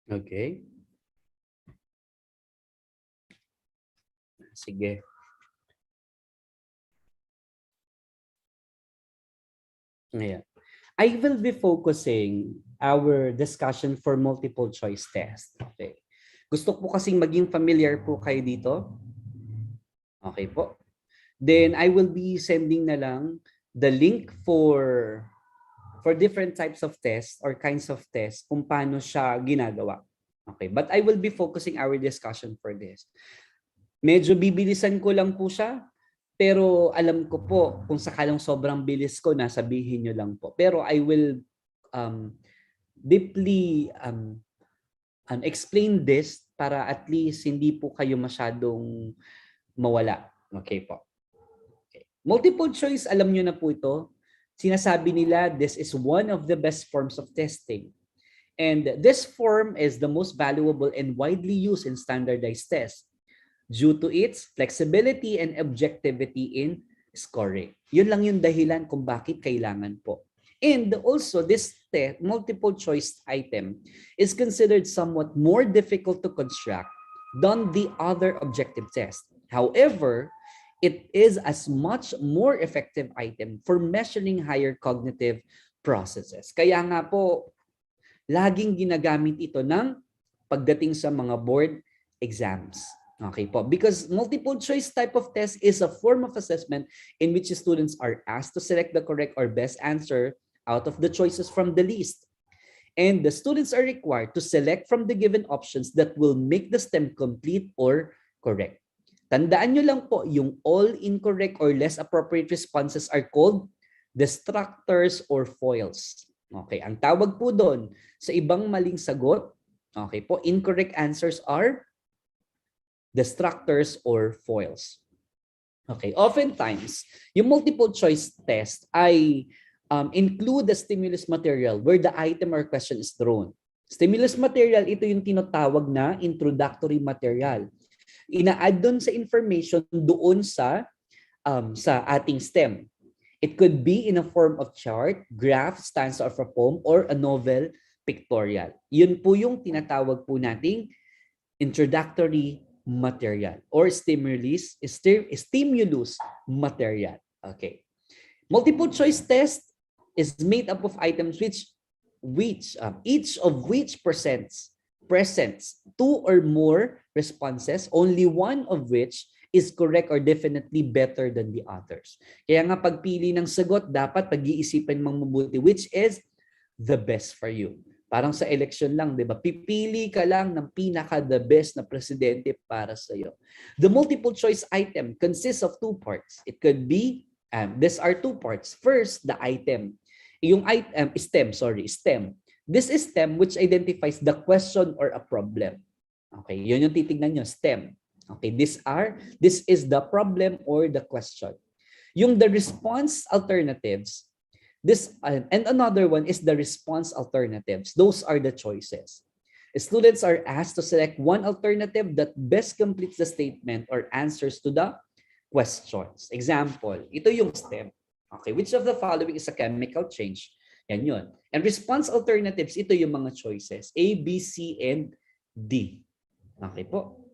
Okay. Sige. Ngayon. I will be focusing our discussion for multiple choice test. Okay. Gusto ko kasing maging familiar po kayo dito. Okay po. Then I will be sending na lang the link for different types of tests or kinds of tests kung paano siya ginagawa. Okay, but I will be focusing our discussion for this. Medyo bibilisan ko lang po siya Pero alam ko po, kung sakalang sobrang bilis ko na, sabihin nyo lang po. Pero I will deeply explain this para at least hindi po kayo masyadong mawala. Okay po. Okay. Multiple choice, alam nyo na po ito. Sinasabi nila, this is one of the best forms of testing. And this form is the most valuable and widely used in standardized tests due to its flexibility and objectivity in scoring. Yun lang yung dahilan kung bakit kailangan po. And also, this multiple choice item is considered somewhat more difficult to construct than the other objective test. However, it is as much more effective item for measuring higher cognitive processes. Kaya nga po, laging ginagamit ito ng pagdating sa mga board exams. Okay po, because multiple choice type of test is a form of assessment in which students are asked to select the correct or best answer out of the choices from the list. And the students are required to select from the given options that will make the STEM complete or correct. Tandaan nyo lang po, yung all incorrect or less appropriate responses are called distractors or foils. Okay, ang tawag po doon sa ibang maling sagot, okay po, incorrect answers are distractors or foils. Okay, oftentimes, yung multiple choice test ay include the stimulus material where the item or question is thrown. Stimulus material, ito yung tinatawag na introductory material. Ina-add doon sa information doon sa ating STEM. It could be in a form of chart, graph, stanza of a poem, or a novel pictorial. Yun po yung tinatawag po nating introductory material or stimulus material. Okay. Multiple choice test is made up of items which each of which presents two or more responses, only one of which is correct or definitely better than the others. Kaya nga pagpili ng sagot, dapat pag-iisipan mong mabuti which is the best for you. Parang sa election lang, di ba? Pipili ka lang ng pinaka-the best na presidente para sa iyo. The multiple choice item consists of two parts. It could be, these are two parts. First, the item. Yung item, STEM. This is STEM which identifies the question or a problem. Okay, yun yung titignan nyo, STEM. Okay, this is the problem or the question. Yung the response alternatives, and another one is the response alternatives. Those are the choices. Students are asked to select one alternative that best completes the statement or answers to the questions. Example, ito yung STEM. Okay, which of the following is a chemical change? Yan yun. And response alternatives, ito yung mga choices. A, B, C, and D. Okay po.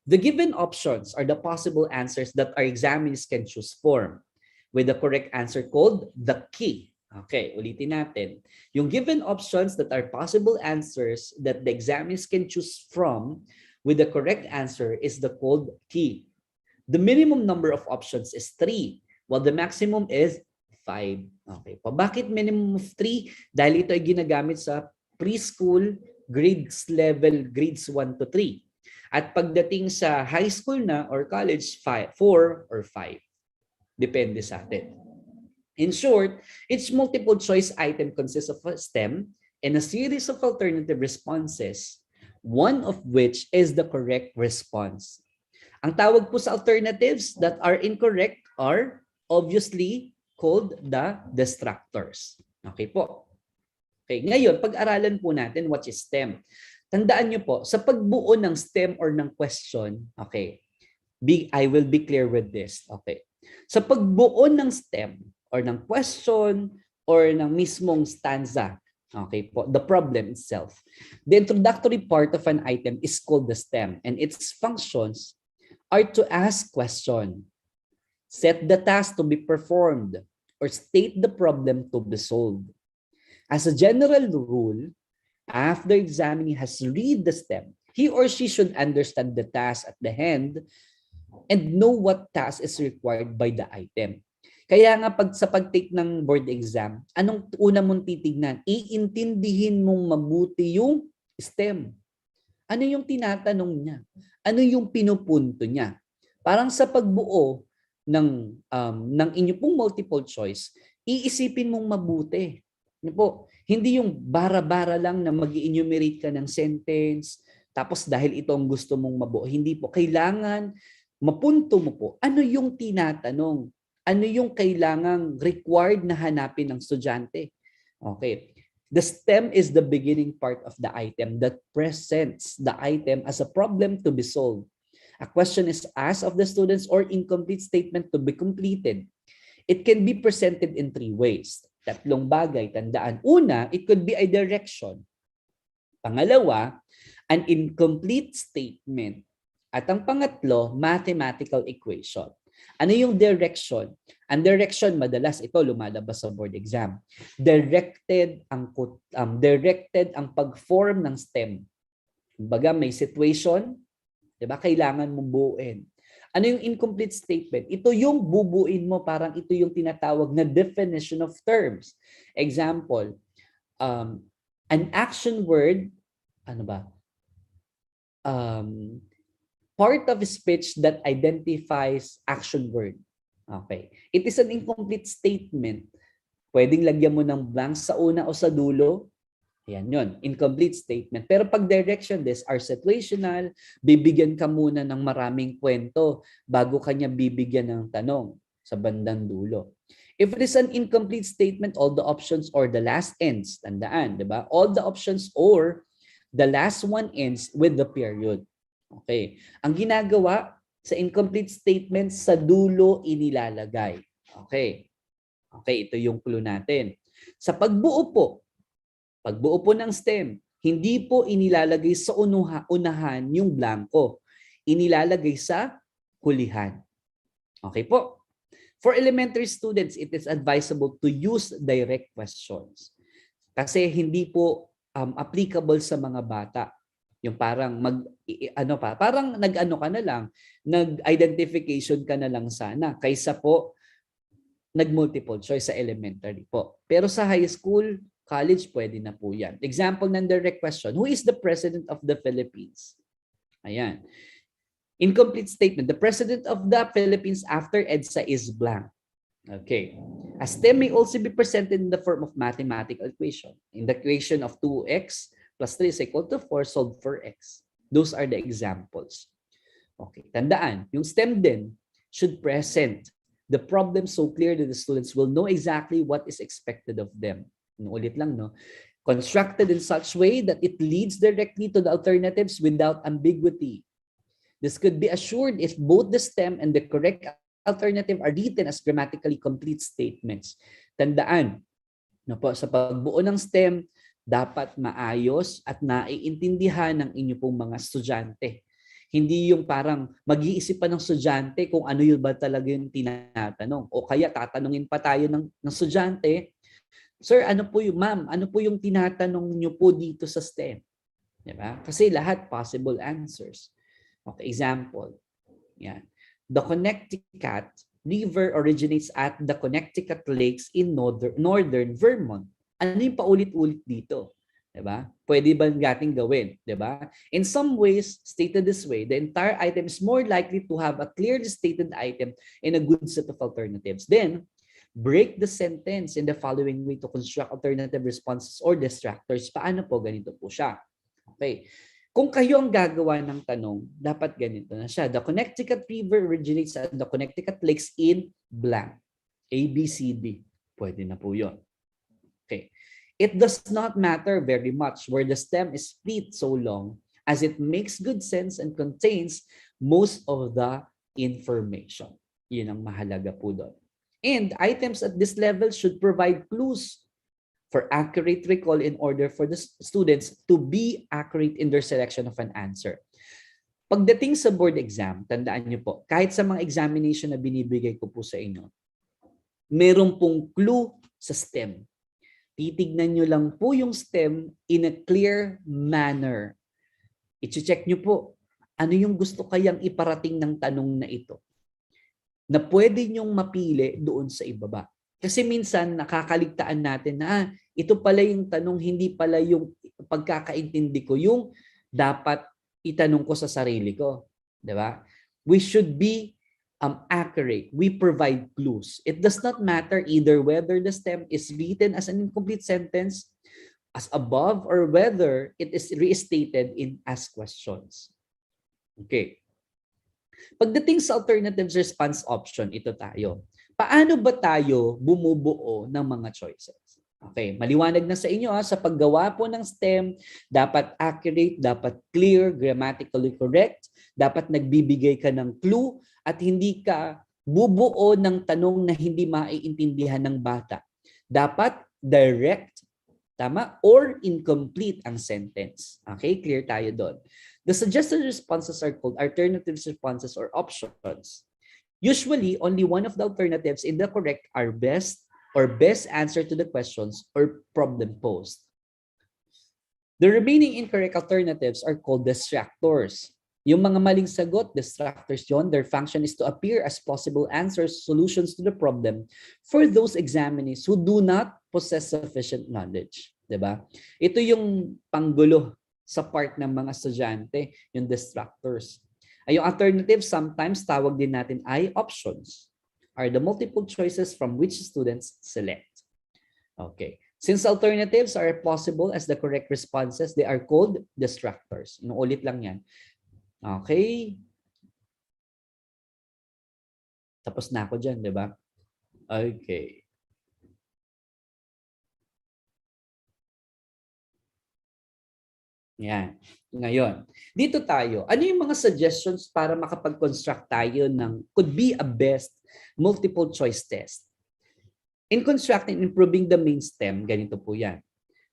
The given options are the possible answers that our examiners can choose from, with the correct answer called the key. Okay, ulitin natin. Yung given options that are possible answers that the examiners can choose from with the correct answer is the called key. The minimum number of options is 3, while the maximum is 5. Okay, pa bakit minimum of 3? Dahil ito ay ginagamit sa preschool grades level, grades 1 to 3. At pagdating sa high school na or college, 4 or 5. Depende sa atin. In short, each multiple choice item consists of a STEM and a series of alternative responses, one of which is the correct response. Ang tawag po sa alternatives that are incorrect are obviously called the distractors. Okay po. Okay, ngayon, pag-aralan po natin what is STEM. Tandaan nyo po, sa pagbuo ng STEM or ng question, okay, I will be clear with this. Okay. Sa pagbuo ng STEM or ng question or ng mismong stanza, okay po, the problem itself, the introductory part of an item is called the STEM and its functions are to ask question, set the task to be performed, or state the problem to be solved. As a general rule, after examining has read the STEM, he or she should understand the task at the hand and know what task is required by the item. Kaya nga sa pag-take ng board exam, anong una mong titignan? Iintindihin mong mabuti yung STEM. Ano yung tinatanong niya? Ano yung pinupunto niya? Parang sa pagbuo ng inyo pong multiple choice, iisipin mong mabuti. Ano po? Hindi yung bara-bara lang na mag-enumerate ka ng sentence, tapos dahil ito ang gusto mong mabuo. Hindi po. Kailangan mapunto mo po, ano yung tinatanong? Ano yung kailangang required na hanapin ng estudyante? Okay. The STEM is the beginning part of the item that presents the item as a problem to be solved. A question is asked of the students or incomplete statement to be completed. It can be presented in 3 ways. Tatlong bagay, tandaan. Una, it could be a direction. Pangalawa, an incomplete statement. At ang pangatlo, mathematical equation. Ano yung direction? Ang direction, madalas ito lumalabas sa board exam. Directed ang pag-form ng STEM. Kumbaga may situation, 'di ba? Kailangan mong buuin. Ano yung incomplete statement? Ito yung bubuin mo, parang ito yung tinatawag na definition of terms. Example, an action word, ano ba? Part of a speech that identifies action word. Okay. It is an incomplete statement. Pwedeng lagyan mo ng blank sa una o sa dulo. Ayan yun. Incomplete statement. Pero pag direction, these are situational. Bibigyan ka muna ng maraming kwento bago kanya bibigyan ng tanong sa bandang dulo. If it is an incomplete statement, all the options or the last ends. Tandaan, di ba? All the options or the last one ends with the period. Okay. Ang ginagawa sa incomplete statement, sa dulo inilalagay. Okay. Okay, ito yung clue natin. Sa pagbuo po ng STEM, hindi po inilalagay sa unahan yung blanco. Inilalagay sa hulihan. Okay po. For elementary students, it is advisable to use direct questions. Kasi hindi po applicable sa mga bata. Yung parang parang nag-ano ka na lang, nag-identification ka na lang sana kaysa po nag-multiple choice sa elementary po. Pero sa high school, college, pwede na po yan. Example ng direct question, who is the President of the Philippines? Ayan. Incomplete statement, the President of the Philippines after EDSA is blank. Okay. A STEM may also be presented in the form of mathematical equation. In the equation of 2x plus 3 is equal to 4, solve for x. Those are the examples. Okay. Tandaan, yung STEM din should present the problem so clear that the students will know exactly what is expected of them. Ulit lang, no? Constructed in such way that it leads directly to the alternatives without ambiguity. This could be assured if both the STEM and the correct alternative are written as grammatically complete statements. Tandaan, no po, sa pagbuo ng STEM, dapat maayos at naiintindihan ng inyo pong mga estudyante. Hindi yung parang mag-iisip pa ng estudyante kung ano yun ba talaga yung tinatanong. O kaya tatanungin pa tayo ng estudyante, Sir, ano po yung, ma'am, ano po yung tinatanong nyo po dito sa STEM? Diba? Kasi lahat possible answers. Okay, example. Yan. The Connecticut River originates at the Connecticut Lakes in northern Vermont. Ano yung paulit-ulit dito? Diba? Pwede ba nating gawin? Diba? In some ways, stated this way, the entire item is more likely to have a clearly stated item and a good set of alternatives. Then, break the sentence in the following way to construct alternative responses or distractors. Paano po? Ganito po siya. Okay. Kung kayo ang gagawa ng tanong, dapat ganito na siya. The Connecticut River originates at the Connecticut Lakes in blank. A, B, C, D. Pwede na po yun. Okay. It does not matter very much where the stem is split so long as it makes good sense and contains most of the information. Yun ang mahalaga po doon. And items at this level should provide clues for accurate recall in order for the students to be accurate in their selection of an answer. Pagdating sa board exam, tandaan nyo po, kahit sa mga examination na binibigay ko po sa inyo, meron pong clue sa STEM. Titignan nyo lang po yung STEM in a clear manner. I-check nyo po, ano yung gusto kayang iparating ng tanong na ito, na pwede nyong mapili doon sa ibaba. Kasi minsan nakakaligtaan natin na ito pala yung tanong, hindi pala yung pagkakaintindi ko, yung dapat itanong ko sa sarili ko. Di ba? we should be accurate. We provide clues. It does not matter either whether the stem is written as an incomplete sentence as above or whether it is restated in as questions. Okay. Pagdating sa alternatives response option, ito tayo. Paano ba tayo bumubuo ng mga choices? Okay, maliwanag na sa inyo sa paggawa po ng STEM, dapat accurate, dapat clear, grammatically correct, dapat nagbibigay ka ng clue at hindi ka bubuo ng tanong na hindi maiintindihan ng bata. Dapat direct, tama, or incomplete ang sentence. Okay, clear tayo doon. The suggested responses are called alternative responses or options. Usually, only one of the alternatives in the correct are best answer to the questions or problem posed. The remaining incorrect alternatives are called distractors. Yung mga maling sagot, distractors yon, their function is to appear as possible answers, solutions to the problem for those examinees who do not possess sufficient knowledge. Diba? Ito yung panggulo sa part ng mga estudyante, yung distractors. Ay, yung alternatives, sometimes tawag din natin ay options, are the multiple choices from which students select. Okay. Since alternatives are possible as the correct responses, they are called distractors. Inuulit lang yan. Okay. Tapos na ako dyan, di ba? Okay. Yan. Ngayon, dito tayo. Ano yung mga suggestions para makapag-construct tayo ng could be a best multiple choice test? In constructing and improving the main STEM, ganito po yan.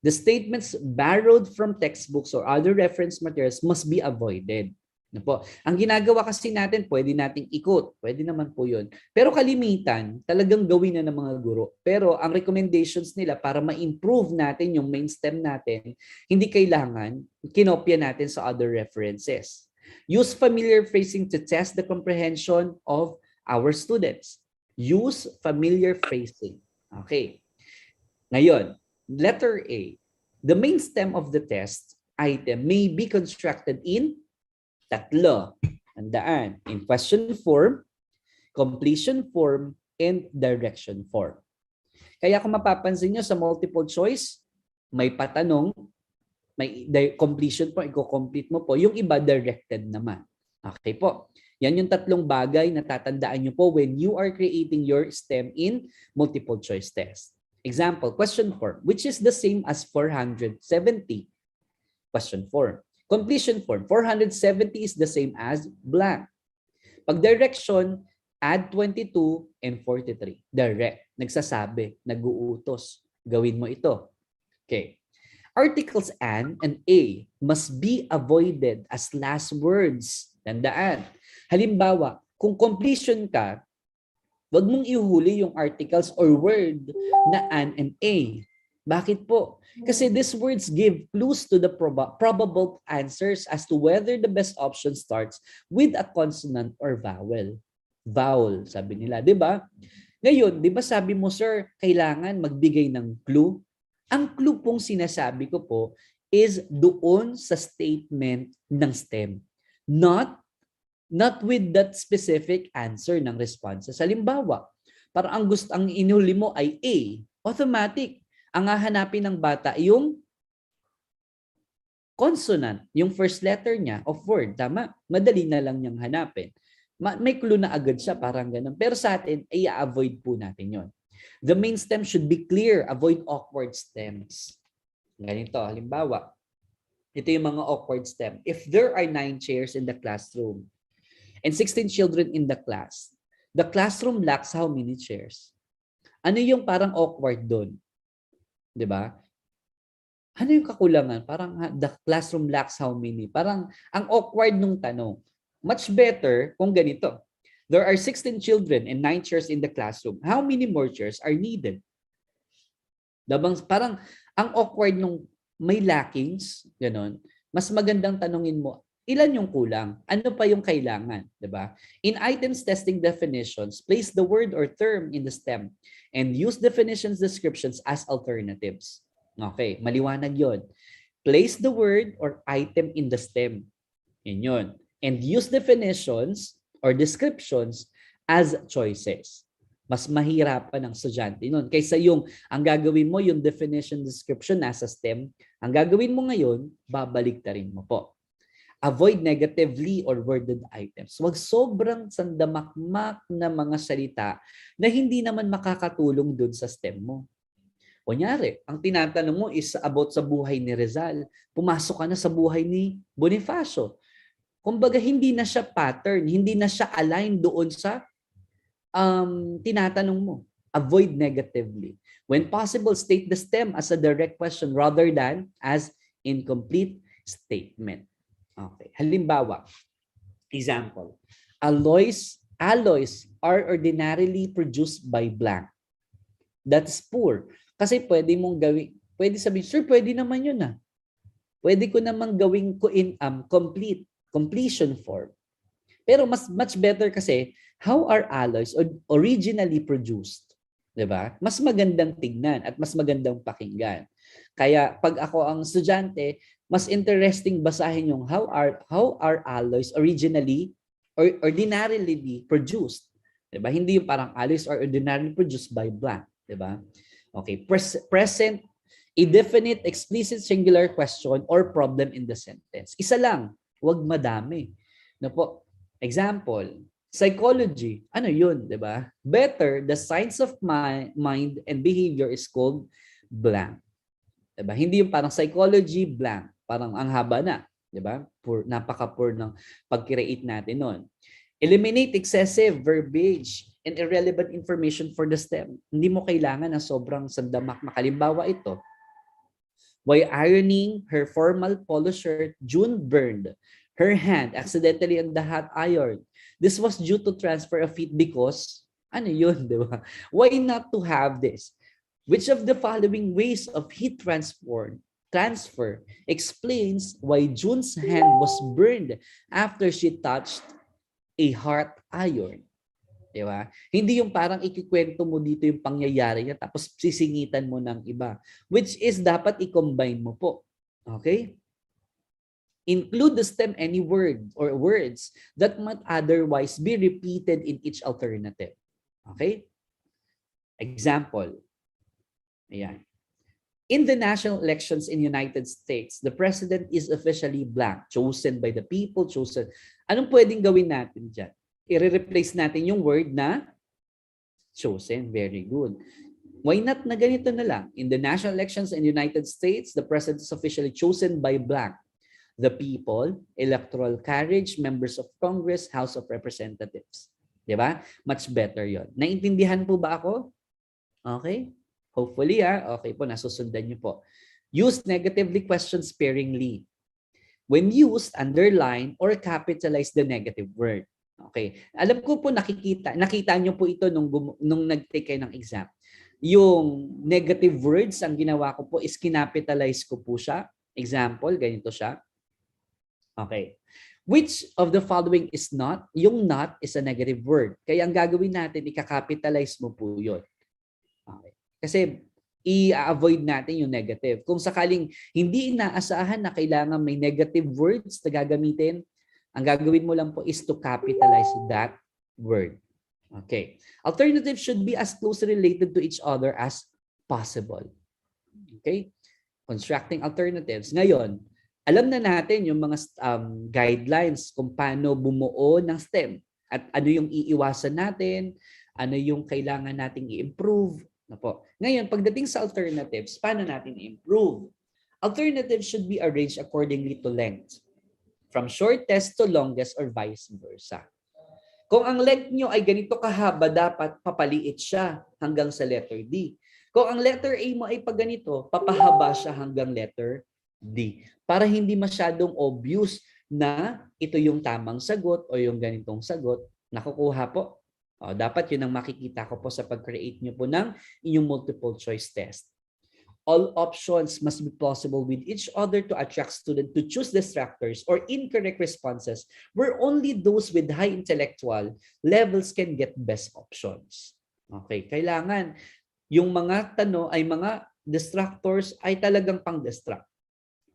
The statements borrowed from textbooks or other reference materials must be avoided. Ano po? Ang ginagawa kasi natin, pwede nating ikot. Pwede naman po yun. Pero kalimitan, talagang gawin na ng mga guro. Pero ang recommendations nila para ma-improve natin yung main STEM natin, hindi kailangan kinopya natin sa other references. Use familiar phrasing to test the comprehension of our students. Use familiar phrasing. Okay. Ngayon, letter A. The main STEM of the test item may be constructed in tatlo. Tandaan. In question form, completion form, and direction form. Kaya kung mapapansin nyo sa multiple choice, may patanong, may completion po, i-complete mo po. Yung iba, directed naman. Okay po. Yan yung tatlong bagay na tatandaan nyo po when you are creating your STEM in multiple choice test. Example, question form, which is the same as 470. Question form. Completion form, 470 is the same as blank. Pag direction, add 22 and 43. Direct. Nagsasabi, nag-uutos. Gawin mo ito. Okay. Articles an and a must be avoided as last words. Tandaan. Halimbawa, kung completion ka, wag mong ihuli yung articles or word na an and a. Bakit po? Kasi these words give clues to the probable answers as to whether the best option starts with a consonant or vowel. Vowel, sabi nila. Diba? Ngayon, diba sabi mo, sir, kailangan magbigay ng clue? Ang clue pong sinasabi ko po is doon sa statement ng STEM. Not with that specific answer ng responses. Halimbawa, parang ang inuli mo ay A, automatic. Ang hahanapin ng bata yung consonant, yung first letter niya of word. Tama? Madali na lang niyang hanapin. May clue na agad siya, parang ganun. Pero sa atin, ay avoid po natin yon. The main stem should be clear. Avoid awkward stems. Ganito, halimbawa, ito yung mga awkward stem. If there are 9 chairs in the classroom and 16 children in the classroom lacks how many chairs? Ano yung parang awkward doon? 'Di ba? Ano yung kakulangan? Parang the classroom lacks how many? Parang ang awkward nung tanong. Much better kung ganito. There are 16 children and 9 chairs in the classroom. How many more chairs are needed? Parang ang awkward nung may lackings, ganon. Mas magandang tanungin mo, ilan yung kulang? Ano pa yung kailangan? 'Di ba? In items testing definitions, place the word or term in the stem and use definitions descriptions as alternatives. Okay, maliwanag yon. Place the word or item in the stem. Yun. And use definitions or descriptions as choices. Mas mahirapan ang estudyante nun. Kaysa ang gagawin mo, yung definition description nasa STEM, ang gagawin mo ngayon, babaliktarin mo po. Avoid negatively or worded items. Huwag sobrang sandamakmak na mga salita na hindi naman makakatulong dun sa STEM mo. Kunyari, ang tinatanong mo is about sa buhay ni Rizal. Pumasok ka na sa buhay ni Bonifacio. Kumbaga, hindi na siya pattern, hindi na siya align doon sa tinatanong mo. Avoid negatively. When possible, state the STEM as a direct question rather than as incomplete statement. Okay. Halimbawa, example, alloys are ordinarily produced by blank. That's poor. Kasi pwede mong gawin, pwede sabihin, sir, pwede naman yun ah. Pwede ko namang gawin ko in completion form. Pero much better kasi, how are alloys originally produced? 'Di ba? Mas magandang tignan at mas magandang pakinggan. Kaya pag ako ang estudyante, mas interesting basahin yung how are alloys originally or ordinarily produced. 'Di ba? Hindi yung parang alloys are ordinarily produced by blank, 'di ba? Okay, present a definite explicit singular question or problem in the sentence. Isa lang, huwag madami. Na po, example, psychology. Ano 'yun, 'di ba? Better, the science of mind and behavior is called blank. 'Di ba? Hindi yung parang psychology blank. Parang ang haba na, 'di ba? Napaka-poor ng pag-create natin noon. Eliminate excessive verbiage and irrelevant information for the STEM. Hindi mo kailangan na sobrang sandamak. Makalimbawa ito. While ironing her formal polo shirt, June burned her hand accidentally on the hot iron. This was due to transfer of heat because, ano yun, di ba? Why not to have this? Which of the following ways of heat transfer explains why June's hand was burned after she touched a hot iron? Di ba? Hindi yung parang ikikwento mo dito yung pangyayari niya tapos sisingitan mo ng iba. Which is dapat i-combine mo po. Okay? Include the STEM any word or words that might otherwise be repeated in each alternative. Okay? Example. Ayan. In the national elections in United States, the president is officially blank, chosen by the people, chosen. Anong pwedeng gawin natin dyan? I-replace natin yung word na chosen. Very good. Why not na ganito na lang? In the national elections in the United States, the president is officially chosen by blank. The people, electoral college, members of Congress, House of Representatives. Di ba? Much better yon. Naintindihan po ba ako? Okay? Hopefully, okay po, nasusundan niyo po. Use negatively questions sparingly. When used, underline or capitalize the negative word. Okay. Alam ko po nakita niyo po ito nung nag-take kayo ng exam. Yung negative words, ang ginawa ko po is kinapitalize ko po siya. Example, ganito siya. Okay. Which of the following is not? Yung not is a negative word. Kaya ang gagawin natin, i-capitalize mo po yun. Okay. Kasi i-avoid natin yung negative. Kung sakaling hindi inaasahan na kailangan may negative words na gagamitin, ang gagawin mo lang po is to capitalize that word. Okay. Alternatives should be as closely related to each other as possible. Okay. Constructing alternatives. Ngayon, alam na natin yung mga guidelines kung paano bumuo ng STEM at ano yung iiwasan natin, ano yung kailangan nating i-improve. Ngayon, pagdating sa alternatives, paano natin i-improve? Alternatives should be arranged accordingly to length, from shortest to longest or vice versa. Kung ang length nyo ay ganito kahaba, dapat papaliit siya hanggang sa letter D. Kung ang letter A mo ay pag ganito, papahaba siya hanggang letter D. Para hindi masyadong obvious na ito yung tamang sagot o yung ganitong sagot. Nakukuha po. Dapat yun ang makikita ko po sa pag-create nyo po ng inyong multiple choice test. All options must be plausible with each other to attract students to choose distractors or incorrect responses where only those with high intellectual levels can get best options. Okay, kailangan yung mga tanong ay mga distractors ay talagang pang-distract.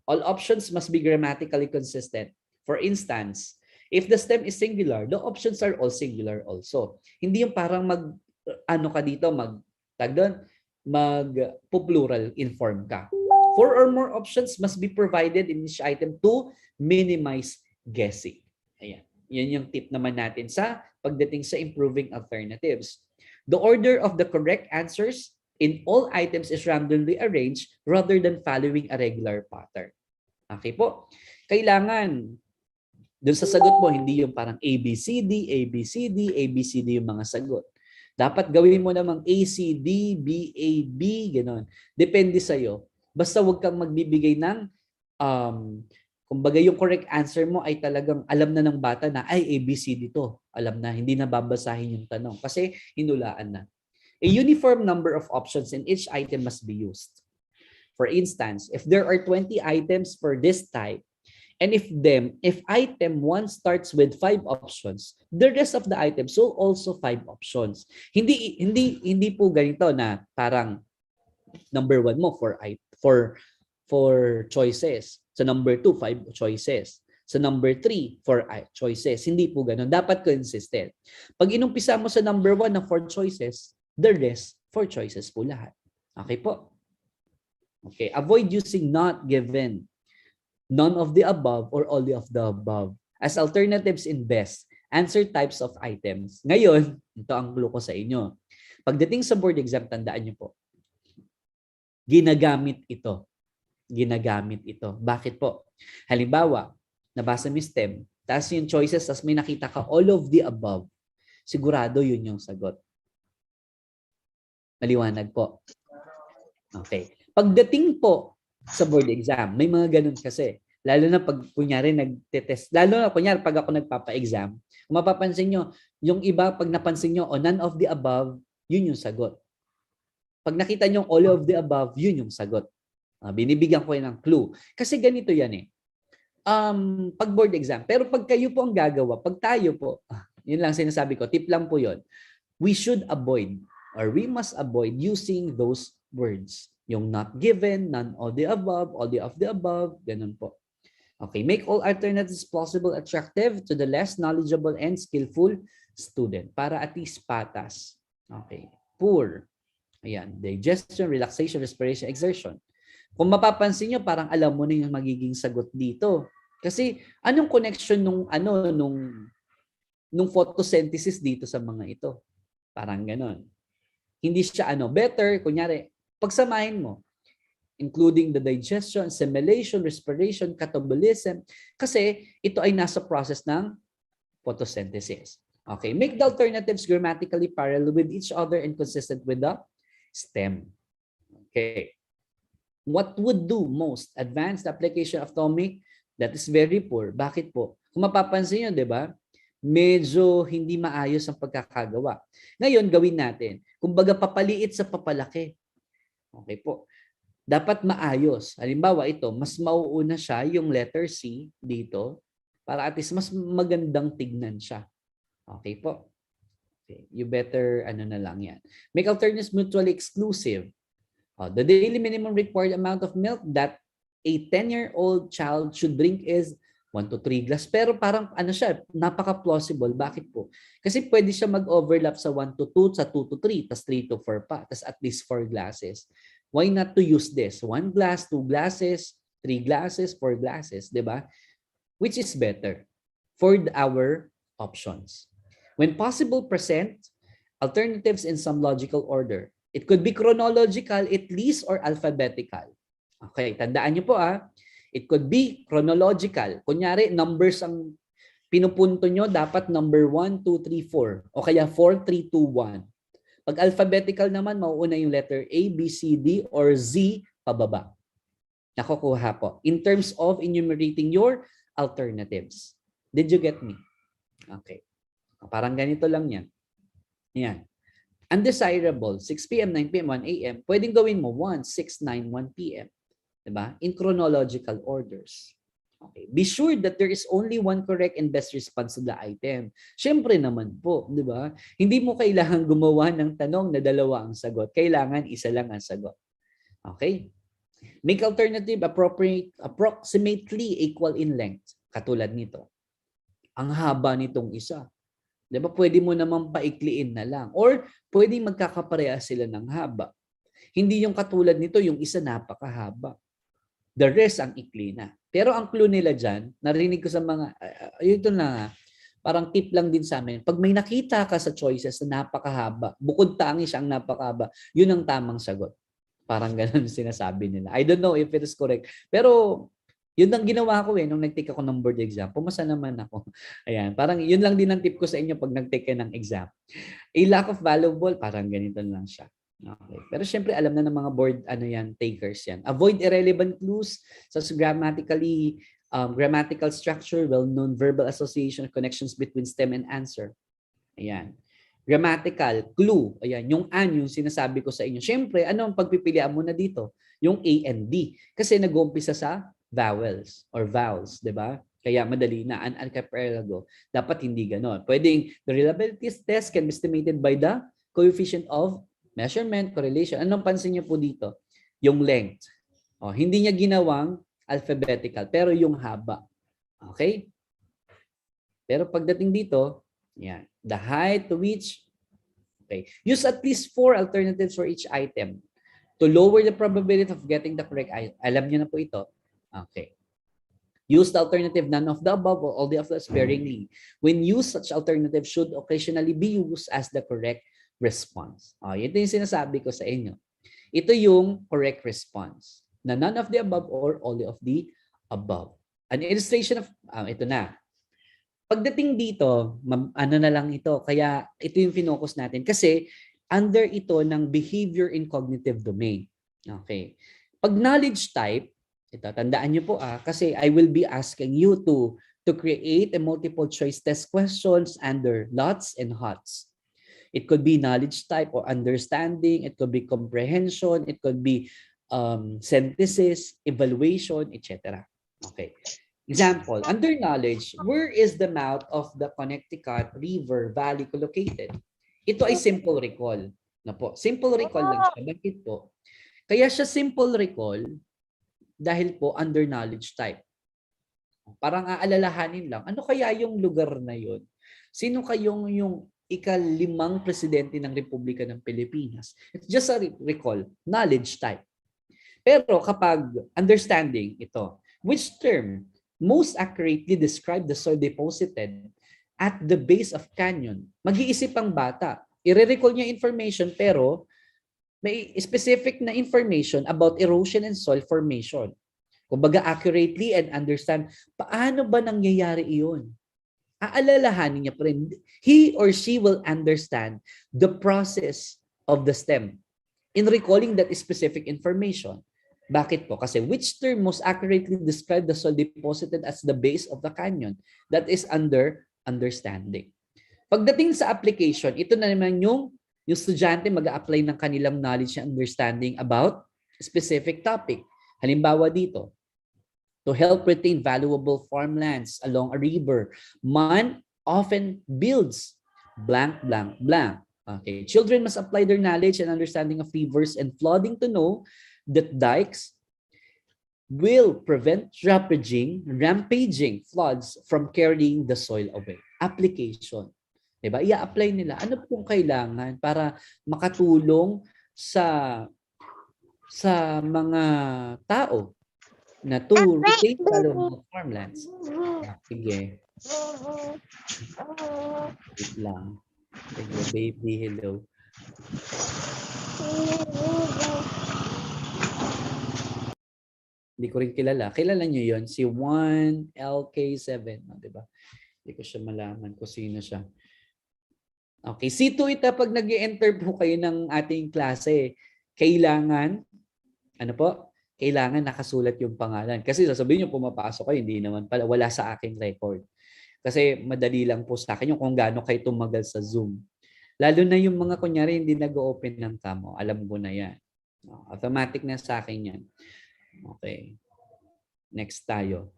All options must be grammatically consistent. For instance, If the stem is singular, the options are all singular also. Hindi yung parang ano ka dito, mag-plural inform ka. 4 or more options must be provided in each item to minimize guessing. Ayan. Yan yung tip naman natin sa pagdating sa improving alternatives. The order of the correct answers in all items is randomly arranged rather than following a regular pattern. Okay po? Kailangan dun sa sagot mo, hindi yung parang ABCD, ABCD, ABCD yung mga sagot. Dapat gawin mo namang ACD, BAB, gano'n. Depende sa'yo. Basta huwag kang magbibigay ng, kumbaga yung correct answer mo ay talagang alam na ng bata na, ay ABCD to. Alam na, hindi na babasahin yung tanong kasi hinulaan na. A uniform number of options in each item must be used. For instance, if there are 20 items for this type, and if item 1 starts with 5 options, the rest of the items will also 5 options. Hindi po ganito na parang number 1 mo for choices. Sa number 2, 5 choices. Sa number 3, 4 choices. Hindi po ganoon. Dapat consistent. Pag inumpisa mo sa number 1 na 4 choices, the rest 4 choices po lahat. Okay po? Okay. Avoid using not given, none of the above, or all of the above as alternatives in best answer types of items. Ngayon, ito ang clue ko sa inyo. Pagdating sa board exam, tandaan niyo po, ginagamit ito. Ginagamit ito. Bakit po? Halimbawa, nabasa mo yung STEM, tapos yung choices, tapos may nakita ka all of the above, sigurado yun yung sagot. Maliwanag po. Okay. Pagdating po sa board exam, may mga ganun kasi. Lalo na pag kunyari nagte-test, lalo na kunyari pag ako nagpapa-exam, kung mapapansin nyo, yung iba pag napansin nyo, none of the above, yun yung sagot. Pag nakita nyo all of the above, yun yung sagot. Binibigyan ko yun ng clue. Kasi ganito yan eh. Pag board exam, pero pag kayo po ang gagawa, pag tayo po, yun lang sinasabi ko, tip lang po yun, we should avoid or we must avoid using those words. Yung not given, none of the above, all of the above, ganun po. Okay, make all alternatives plausible, attractive to the less knowledgeable and skillful student para at least patas. Okay, poor. Ayan, digestion, relaxation, respiration, exertion. Kung mapapansin nyo, parang alam mo na yung magiging sagot dito. Kasi anong connection nung photosynthesis dito sa mga ito? Parang ganon. Hindi siya better, kunyari, pagsamahin mo, including the digestion, assimilation, respiration, catabolism, kasi ito ay nasa process ng photosynthesis. Okay, make the alternatives grammatically parallel with each other and consistent with the STEM. Okay. What would do most? Advanced application of atomic, that is very poor. Bakit po? Kung mapapansin nyo, di ba? Medyo hindi maayos ang pagkakagawa. Ngayon, gawin natin. Kumbaga, papaliit sa papalaki. Okay po. Dapat maayos. Halimbawa ito, mas mauuna siya yung letter C dito para at least mas magandang tignan siya. Okay po. Okay. You better, na lang yan. Make alternatives mutually exclusive. The daily minimum required amount of milk that a 10-year-old child should drink is 1 to 3 glass. Pero parang siya, napaka-plausible. Bakit po? Kasi pwede siya mag-overlap sa 1 to 2, sa 2 to 3, tas 3 to 4 pa, tas at least 4 glasses. Why not to use this? 1 glass, 2 glasses, 3 glasses, 4 glasses, di ba? Which is better for our options. When possible, present alternatives in some logical order. It could be chronological, at least, or alphabetical. Okay, tandaan niyo po It could be chronological. Kunyari, numbers ang pinupunto nyo, dapat number 1, 2, 3, 4. O kaya 4, 3, 2, 1. Pag alphabetical naman, mauuna yung letter A, B, C, D, or Z pababa. Nakukuha po. In terms of enumerating your alternatives. Did you get me? Okay. Parang ganito lang yan. Yan. Undesirable, 6 p.m., 9 p.m., 1 a.m. Pwedeng gawin mo 1, 6, 9, 1 p.m. Diba? In chronological orders. Okay. Be sure that there is only one correct and best response to the item. Siyempre naman po, di ba? Hindi mo kailangan gumawa ng tanong na 2 ang sagot. Kailangan 1 lang ang sagot. Okay? Make alternative approximately equal in length. Katulad nito. Ang haba nitong isa. 'Di ba? Pwede mo namang paikliin na lang. Or pwedeng magkakaparehas sila ng haba. Hindi yung katulad nito, yung isa napakahaba. The rest ang ikli na. Pero ang clue nila dyan, narinig ko sa mga, ito na, parang tip lang din sa amin. Pag may nakita ka sa choices na napakahaba, bukod tangi siyang napakahaba, yun ang tamang sagot. Parang ganun sinasabi nila. I don't know if it is correct. Pero yun ang ginawa ko nung nag-take ako ng board exam. Pumasa naman ako. Ayan, parang yun lang din ang tip ko sa inyo pag nag-take kayo ng exam. A lack of valuable, parang ganito lang siya. Okay. Pero syempre alam na ng mga board takers yan. Avoid irrelevant clues such as grammatical structure, well-known verbal association, connections between stem and answer. Ayan. Grammatical, clue. Ayan, yung yung sinasabi ko sa inyo. Syempre, ano ang pagpipilian mo na dito? Yung A and D. Kasi nag-uumpisa sa vowels, di ba? Kaya madali na, an archipelago. Dapat hindi ganon. Pwedeng, the reliability test can be estimated by the coefficient of measurement, correlation. Anong pansin niyo po dito? Yung length. Hindi niya ginawang alphabetical, pero yung haba. Okay? Pero pagdating dito, yan, the height to which, okay, use at least 4 alternatives for each item to lower the probability of getting the correct item. Alam niyo na po ito. Okay. Use the alternative none of the above or all the above sparingly. When used, such alternative should occasionally be used as the correct response. Ito yung sinasabi ko sa inyo. Ito yung correct response. Na none of the above or all of the above. An illustration of, ito na. Pagdating dito, ano na lang ito. Kaya ito yung finokus natin. Kasi under ito ng behavior in cognitive domain. Okay. Pag knowledge type, ito, tandaan nyo po kasi I will be asking you to create a multiple choice test questions under lots and hots. It could be knowledge type or understanding. It could be comprehension. It could be synthesis, evaluation, etc. Okay. Example, under knowledge, where is the mouth of the Connecticut River Valley located? Ito ay simple recall. Na po. Simple recall lang siya. Bakit po? Kaya siya simple recall dahil po under knowledge type. Parang aalalahanin lang, ano kaya yung lugar na yun? Sino kayong yung ika-5 presidente ng Republika ng Pilipinas? It's just a recall, knowledge type. Pero kapag understanding ito, which term most accurately describe the soil deposited at the base of canyon? Mag-iisip ang bata. I-recall niya information pero may specific na information about erosion and soil formation. Kumbaga accurately and understand paano ba nangyayari iyon. Aalalahanin niya pa rin. He or she will understand the process of the stem in recalling that specific information. Bakit po? Kasi which term most accurately describe the soil deposited as the base of the canyon? That is under understanding. Pagdating sa application, ito na naman yung estudyante mag-a-apply ng kanilang knowledge and understanding about specific topic. Halimbawa dito, to help retain valuable farmlands along a river, man often builds blank, blank, blank. Okay. Children must apply their knowledge and understanding of rivers and flooding to know that dikes will prevent rampaging floods from carrying the soil away. Application. Diba? I-apply nila. Ano pong kailangan para makatulong sa mga tao na to retain valuable farmlands? Sige. Wait lang. Sige, baby, hello. Hindi ko rin kilala. Kilala nyo yun? Si 1LK7. Diba? Hindi ko siya malaman kung sino siya. Okay, C2 ito pag nag-enter po kayo ng ating klase, kailangan, ano po? Kailangan nakasulat yung pangalan. Kasi sasabihin nyo pumapasok kayo, hindi naman pala, wala sa aking record. Kasi madali lang po sa akin yung kung gaano kayo tumagal sa Zoom. Lalo na yung mga kunyari hindi nag-open ng cam. Alam ko na yan. Automatic na sa akin yan. Okay. Next tayo.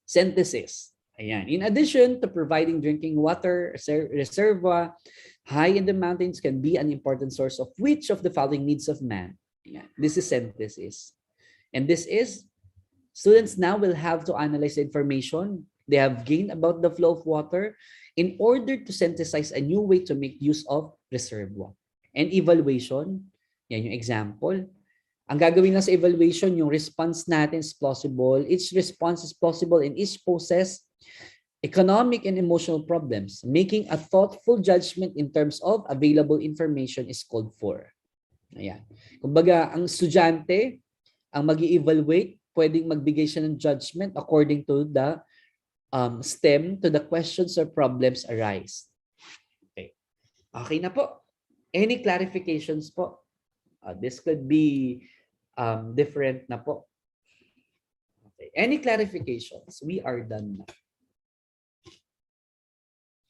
Synthesis. Ayan. In addition to providing drinking water, reservoir high in the mountains can be an important source of which of the following needs of man. Ayan. This is synthesis. And this is, students now will have to analyze the information they have gained about the flow of water in order to synthesize a new way to make use of reserve water. And evaluation, yan yung example. Ang gagawin lang sa evaluation, yung response natin is plausible. Each response is plausible and each possess economic and emotional problems. Making a thoughtful judgment in terms of available information is called for. Ayan. Kumbaga, ang estudyante, ang mag-i-evaluate, pwedeng magbigay siya ng judgment according to the STEM, to the questions or problems arise. Okay. Okay na po. Any clarifications po? This could be different na po. Okay. Any clarifications? We are done na.